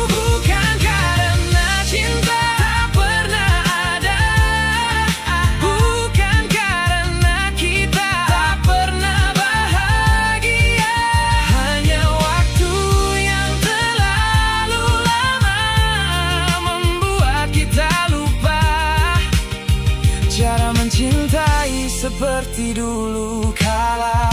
Bukan karena cinta tak pernah ada, bukan karena kita tak pernah bahagia. Hanya waktu yang terlalu lama membuat kita lupa cara mencintai seperti dulu kala.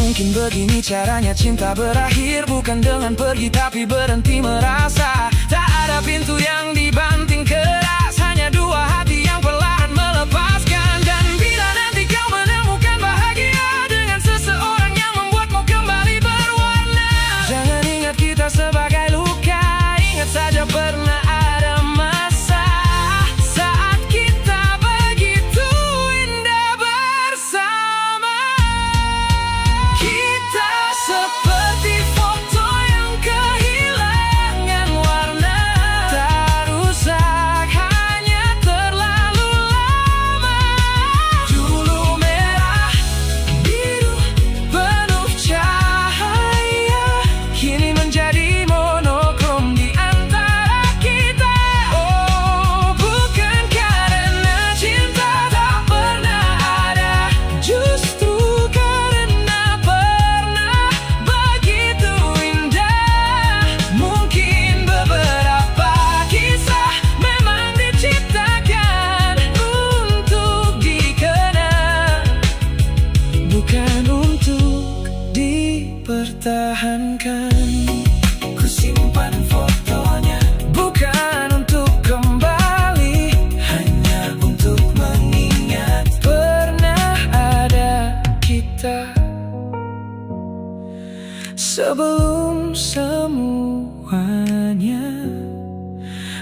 Mungkin begini caranya cinta berakhir, bukan dengan pergi tapi berhenti merasa. Tak ada pintu yang dibanting keras, hanya dua hati yang perlahan melepaskan. Dan bila nanti kau menemukan bahagia dengan seseorang yang membuatmu kembali berwarna, jangan ingat kita sebagai luka, ingat saja pernah ada masa saat kita begitu indah bersama. Kita seperti foto yang kehilangan warna, tak rusak, hanya terlalu lama. Dulu merah, biru, penuh cahaya, kini menjadi monokrom di antara kita. Oh, bukan karena cinta tak pernah ada, justru karena pernah begitu indah. Mungkin beberapa kisah memang diciptakan untuk dikenang, bukan untuk dipertahankan. Ku simpan fotonya, bukan untuk kembali, hanya untuk mengingat pernah ada kita. Sebelum semuanya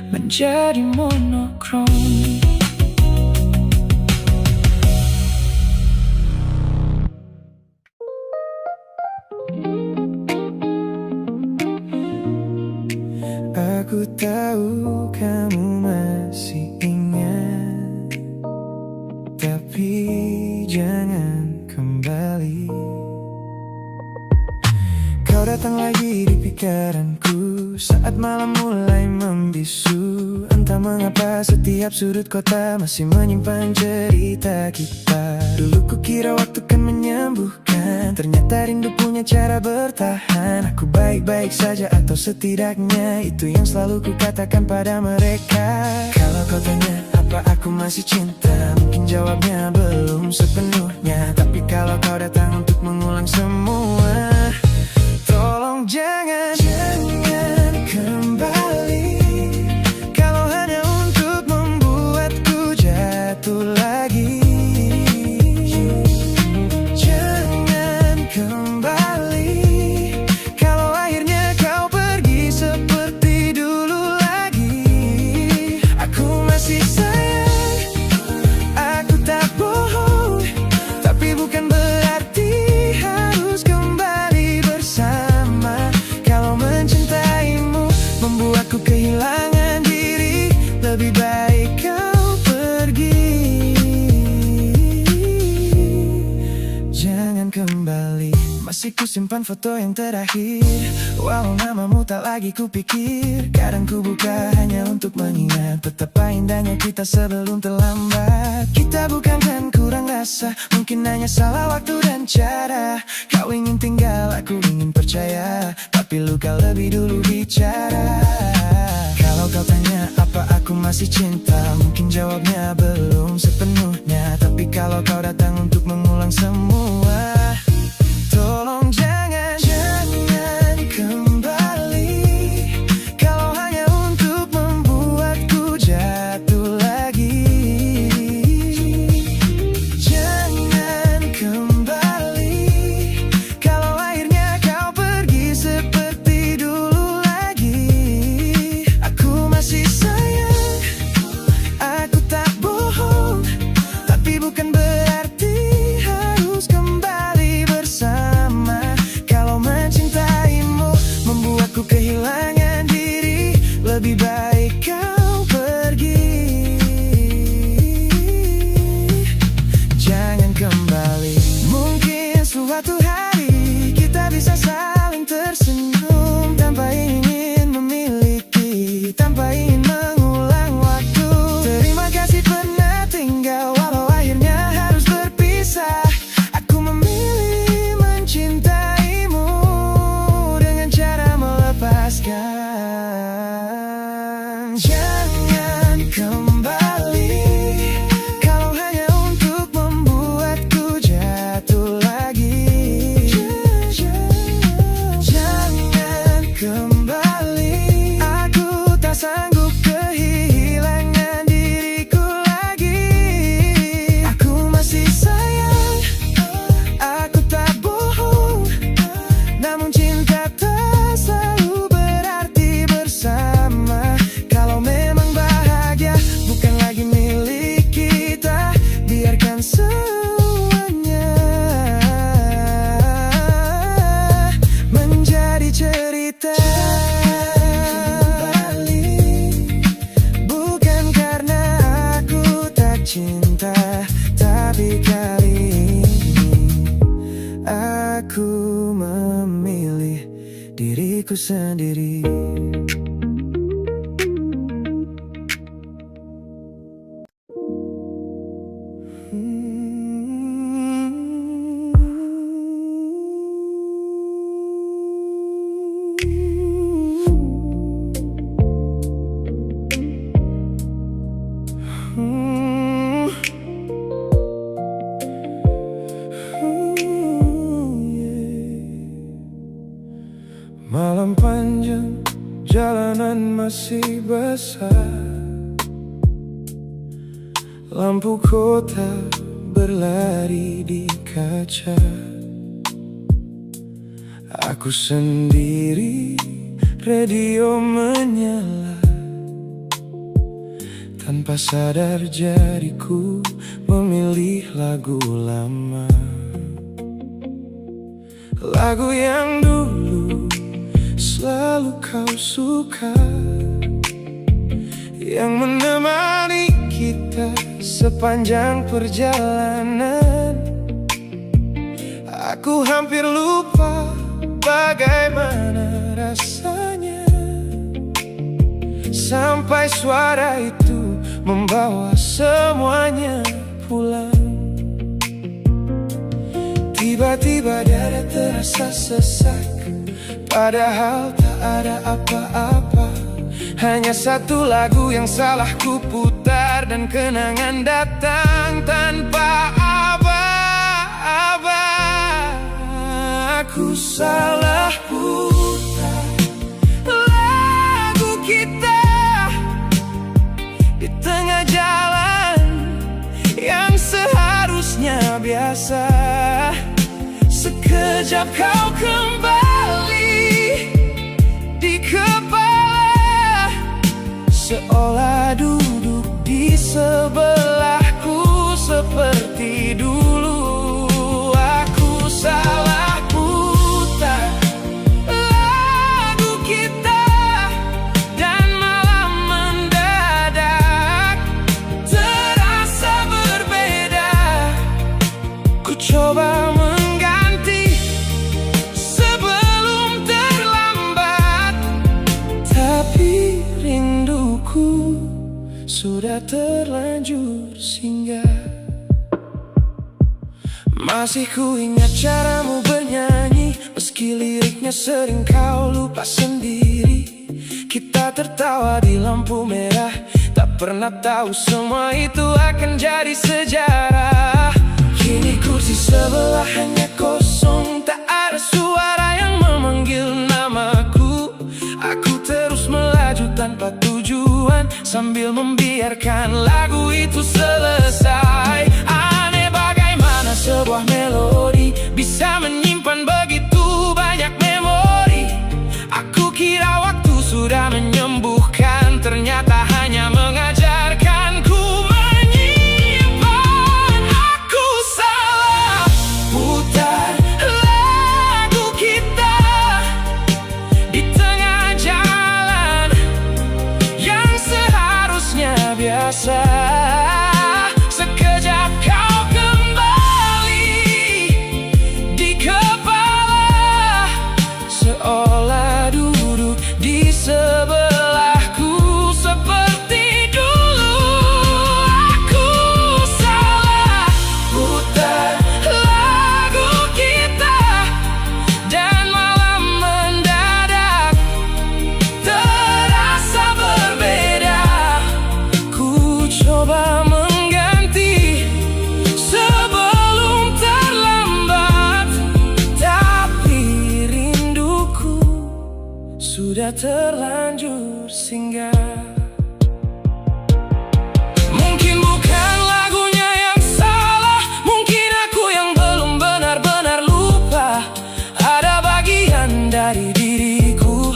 menjadi monokrom. Aku tahu kamu masih ingat, tapi jangan kembali. Kau datang lagi di pikiranku saat malam mulai membisu. Entah mengapa setiap sudut kota masih menyimpan cerita kita. Dulu kukira waktu kan menyembuhkan, ternyata rindu punya cara bertahan. Aku baik-baik saja atau setidaknya itu yang selalu kukatakan pada mereka. Kalau kau tanya apa aku masih cinta, mungkin jawabnya belum sepenuhnya. Tapi kalau kau datang untuk mengulang semua, tolong jangan kembali. Kalau hanya untuk membuatku jatuh lagi, jangan kembali. Kalau akhirnya kau pergi seperti dulu lagi, aku masih sayang, aku tak bohong. Tapi bukan berarti harus kembali bersama. Kalau mencintaimu membuatku kehilangan diri, lebih baik kau pergi, jangan kembali. Masih kusimpan foto yang terakhir, walau namamu tak lagi kupikir. Kadang ku buka hanya untuk mengingat betapa indahnya kita sebelum terlambat. Kita bukan kan kurang rasa, mungkin hanya salah waktu dan cara. Kau ingin tinggal, aku ingin percaya, tapi tapi luka lebih dulu bicara. Kalau kau tanya apa aku masih cinta, mungkin jawabnya belum sepenuhnya. Tapi kalau kau datang untuk mengulang semua, tolong jangan kembali. Kalau hanya untuk membuatku jatuh lagi, jangan kembali. Kalau akhirnya kau pergi seperti dulu lagi, aku masih sayang, aku tak bohong. Tapi bukan berarti harus kembali bersama. Kalau mencintaimu membuatku kehilangan diri, lebih baik kau pergi. Jangan kembali. Mungkin suatu hari kita bisa saling tersenyum, tanpa ingin memiliki, tanpa ingin mengulang waktu. Terima kasih pernah tinggal, walau akhirnya harus berpisah. Aku memilih mencintaimu dengan cara melepaskan. Jangan kembali. Kalau hanya untuk membuatku jatuh lagi, jangan kembali. Aku tak sanggup kehilangan diriku lagi. Aku masih sayang, aku tak bohong. Namun cinta tak selalu berarti bersama. Kalau memang bahagia bukan lagi milik kita, biarkan semuanya menjadi cerita. Bukan karena aku tak cinta, tapi kali ini aku memilih diriku sendiri. Malam panjang, jalanan masih basah. Lampu kota berlari di kaca. Aku sendiri, radio menyala. Tanpa sadar jariku memilih lagu lama. Lagu yang dulu selalu kau suka, yang menemani kita sepanjang perjalanan. Aku hampir lupa bagaimana rasanya, sampai suara itu membawa semuanya pulang. Tiba-tiba dada terasa sesak, padahal tak ada apa-apa. Hanya satu lagu yang salah ku putar, dan kenangan datang tanpa aba-aba. Aku salah putar lagu kita di tengah jalan yang seharusnya biasa. Sekejap kau kembali di kepala, seolah duduk di sebelahku seperti dulu. Aku salah putar lagu kita, dan malam mendadak terasa berbeda. Ku coba mengganti sebelum terlambat, tapi rinduku sudah terlanjur singgah. Masih ku ingat caramu bernyanyi, meski Meski liriknya sering kau lupa sendiri. Kita tertawa di lampu merah, tak pernah tahu semua itu akan jadi sejarah. Kini kursi sebelah hanya kosong, tak ada suara yang memanggil namaku. Aku terus melaju tanpa tujuan, sambil membiarkan lagu itu selesai. Aneh bagaimana sebuah melodi bisa menyimpan begitu banyak memori. Aku kira waktu sudah menyembuhkan, ternyata hanya mengajarkanku menyimpan. Aku salah, putar lagu kita di tengah jalan yang seharusnya biasa. Sekejap kau kembali di kepala, seolah duduk di sebelahku seperti dulu. Aku salah, putar lagu kita dan malam mendadak terasa berbeda. Ku coba mengganti sebelum terlambat, tapi rinduku sudah terlanjur singgah. Mungkin bukan lagunya yang salah, mungkin aku yang belum benar-benar lupa. Ada bagian dari diriku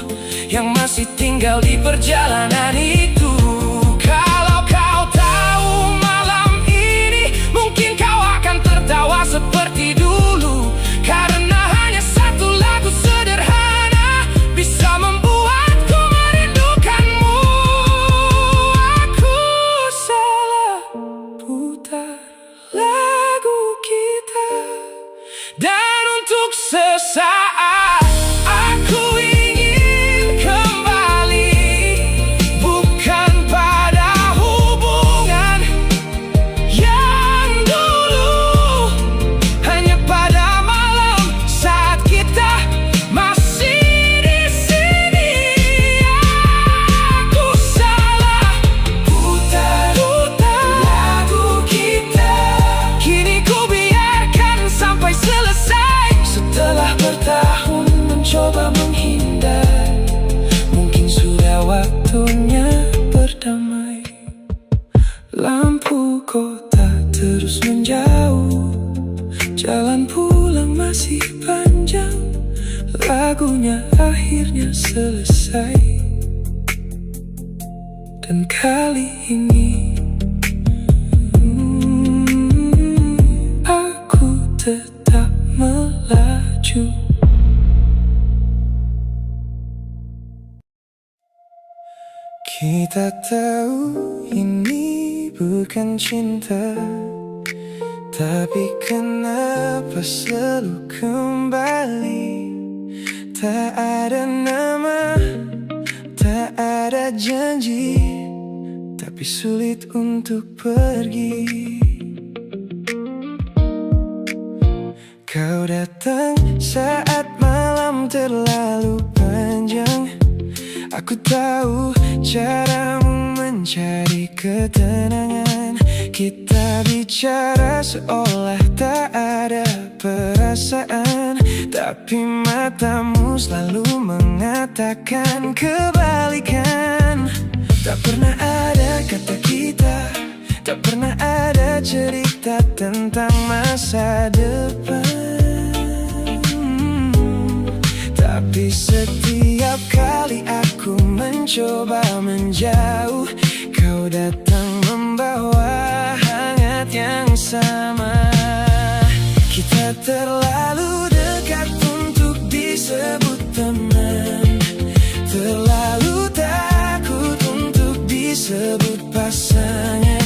yang masih tinggal di perjalanan itu. Kalau kau tahu malam ini, mungkin kau akan tertawa seperti dulu. Karena hanya satu lagu sederhana bisa membuatku merindukanmu. Aku salah, putar lagu kita, dan untuk sesaat aku ingin kembali, bukan pada hubungan yang dulu, hanya pada malam saat kita masih di sini. Aku salah, putar lagu kita. Kini ku biarkan sampai selesai. Setelah bertahun mencoba menghindar, mungkin sudah waktunya berdamai. Lampu kota terus menjauh, jalan pulang masih panjang. Lagunya akhirnya selesai, dan kali ini aku tetap melaju. Kita tahu ini bukan cinta, tapi kenapa selalu kembali? Tak ada nama, tak ada janji, tapi sulit untuk pergi. Kau datang saat malam terlalu panjang. Aku tahu caramu mencari ketenangan. Kita bicara seolah tak ada perasaan, tapi matamu selalu mengatakan kebalikan. Tak pernah ada kata kita, tak pernah ada cerita tentang masa depan. Tapi setiap kali aku mencoba menjauh, kau datang membawa hangat yang sama. Kita terlalu dekat untuk disebut teman, terlalu takut untuk disebut pasangan.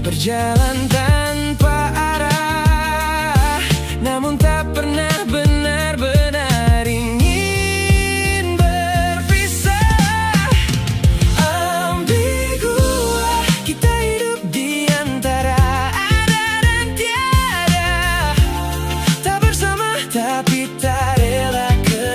Berjalan tanpa arah, namun tak pernah benar-benar ingin berpisah. Ambigu, kita hidup di antara ada dan tiada. Tak bersama tapi tak rela ke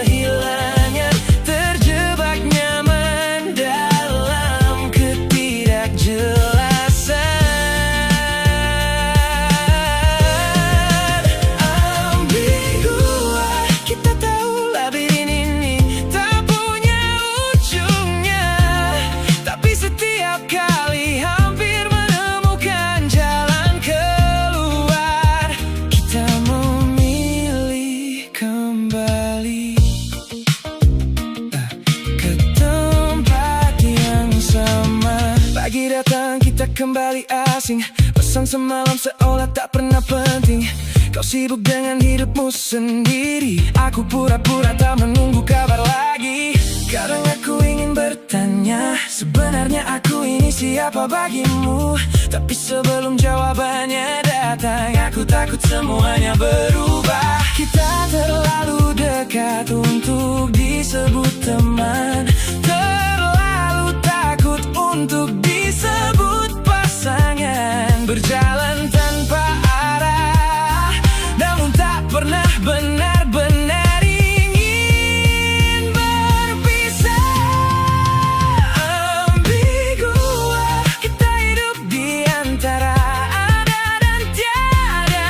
kembali asing. Pesan semalam seolah tak pernah penting. Kau sibuk dengan hidupmu sendiri. Aku pura-pura tak menunggu kabar lagi. Kadang aku ingin bertanya, sebenarnya aku ini siapa bagimu? Tapi sebelum jawabannya datang, aku takut semuanya berubah. Kita terlalu dekat untuk disebut teman, terlalu takut untuk disebut pasangan. Berjalan tanpa arah, namun tak pernah benar-benar ingin berpisah. Ambigu, kita hidup di antara ada dan tiada.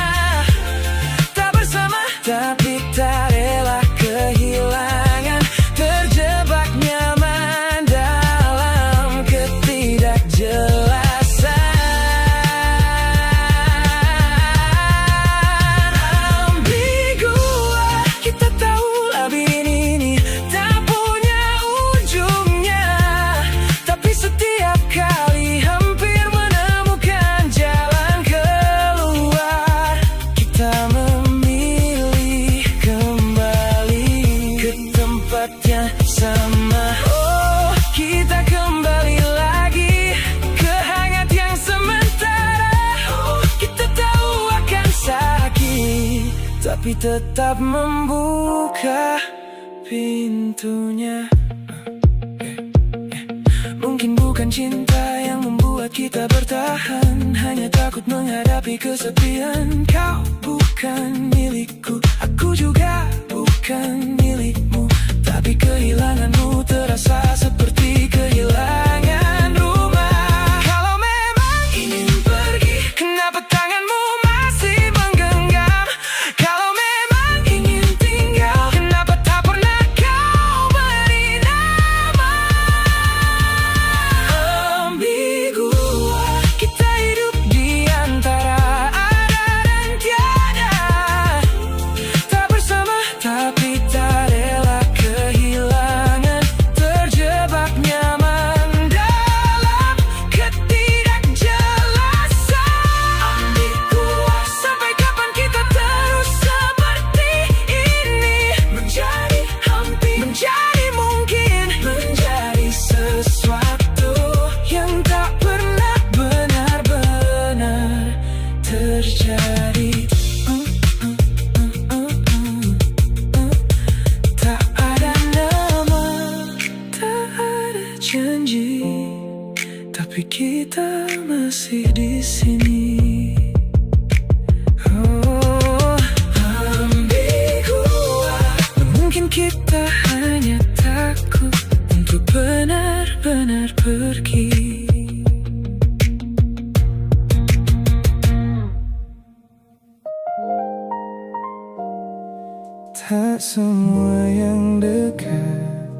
Tak bersama tapi tak rela kehilangan. Terjebak nyaman dalam ketidakjelasan. Ambigu, kita tahu labirin ini tak punya ujungnya. Tapi setiap kali hampir menemukan jalan keluar, kita memilih kembali ke tempat yang sama. Oh, kita kembali lagi ke hangat yang sementara. Oh, kita tahu akan sakit, tapi tetap membuka pintunya. Mungkin bukan cinta yang membuat kita bertahan, hanya takut menghadapi kesepian. Kau bukan milikku, aku juga bukan milikmu. Tapi kehilanganmu terasa seperti kehilangan rumah. Kalau memang ingin pergi, kenapa tanganmu masih menggenggam? Kalau memang ingin tinggal, kenapa tak pernah kau beri nama? Ambigu, kita hidup di antara ada dan tiada. Tak bersama tapi tak rela kehilangan. Terjebak nyaman dalam ketidakjelasan. Ambigu, sampai kapan kita terus seperti ini? Menjadi hampir, menjadi mungkin, menjadi sesuatu yang tak pernah benar-benar terjadi. Tak ada nama, tak ada janji, tapi kita masih di sini. Oh, ambigu, mungkin kita hanya takut untuk benar-benar pergi. Tak semua yang dekat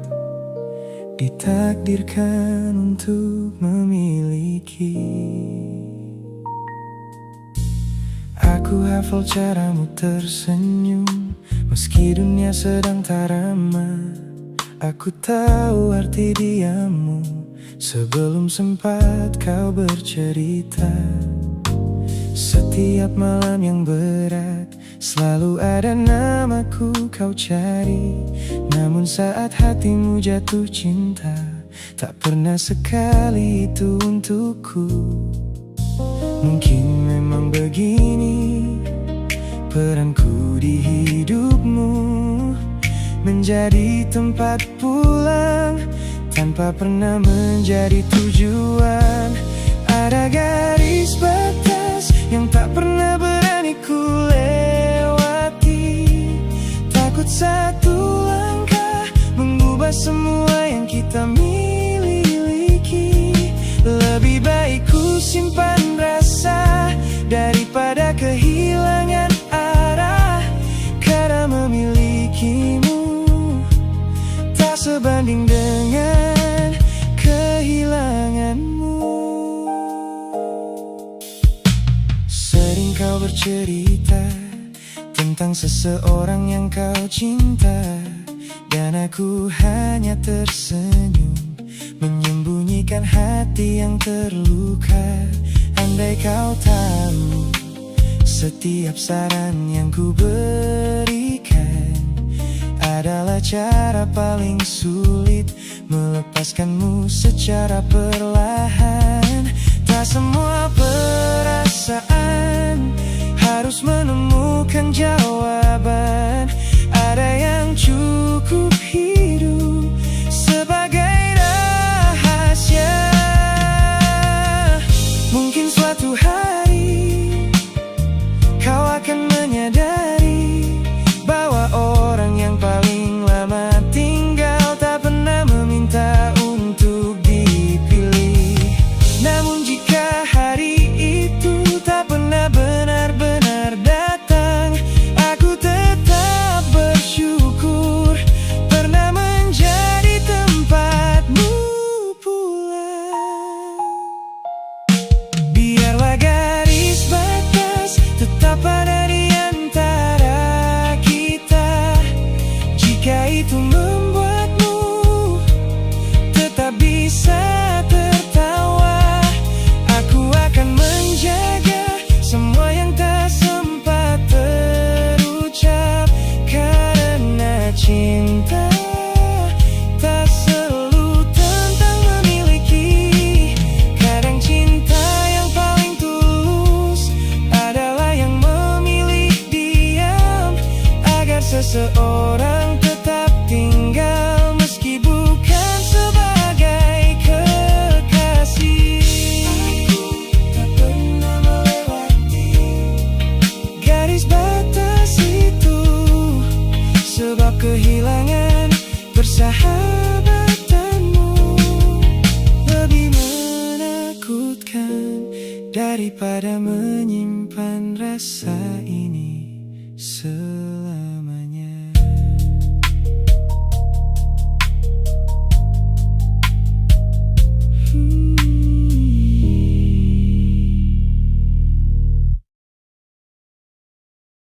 ditakdirkan untuk memiliki. Aku hafal caramu tersenyum, meski dunia sedang tak ramah. Aku tahu arti diammu sebelum sempat kau bercerita. Setiap malam yang berat, selalu ada namaku kau cari. Namun saat hatimu jatuh cinta, tak pernah sekali itu untukku. Mungkin memang begini peranku di hidupmu, menjadi tempat pulang tanpa pernah menjadi tujuan. Ada garis batas yang tak pernah berani ku lewati. Takut satu langkah mengubah semua yang kita miliki. Lebih baik ku simpan rasa daripada kehilangan arah. Karena memilikimu tak sebanding dengan kehilanganmu. Sering kau bercerita tentang seseorang yang kau cinta, dan aku hanya tersenyum menyembunyikan hati yang terluka. Andai kau tahu setiap saran yang ku berikan adalah cara paling sulit melepaskanmu secara perlahan. Tak semua perasaan harus menemukan jawaban. Ada yang cukup hidup sebagai rahasia. Mungkin suatu hari kau akan menyadari bahwa orang yang paling lama tinggal tak pernah meminta untuk dipilih. Namun jika hari itu tak pernah benar-benar datang, aku tetap bersyukur pernah menjadi tempatmu pulang. Biarlah garis batas tetap ada di antara kita. Jika itu membuatmu tetap bisa tertawa, aku akan menjaga semua yang tak sempat terucap. Karena cinta tak selalu tentang memiliki. Kadang cinta yang paling tulus adalah yang memilih diam agar seseorang tetap tinggal meski bukan sebagai kekasih. Aku tak pernah melewati garis batas itu, sebab kehilangan persahabatanmu lebih menakutkan daripada menyimpan rasa ini.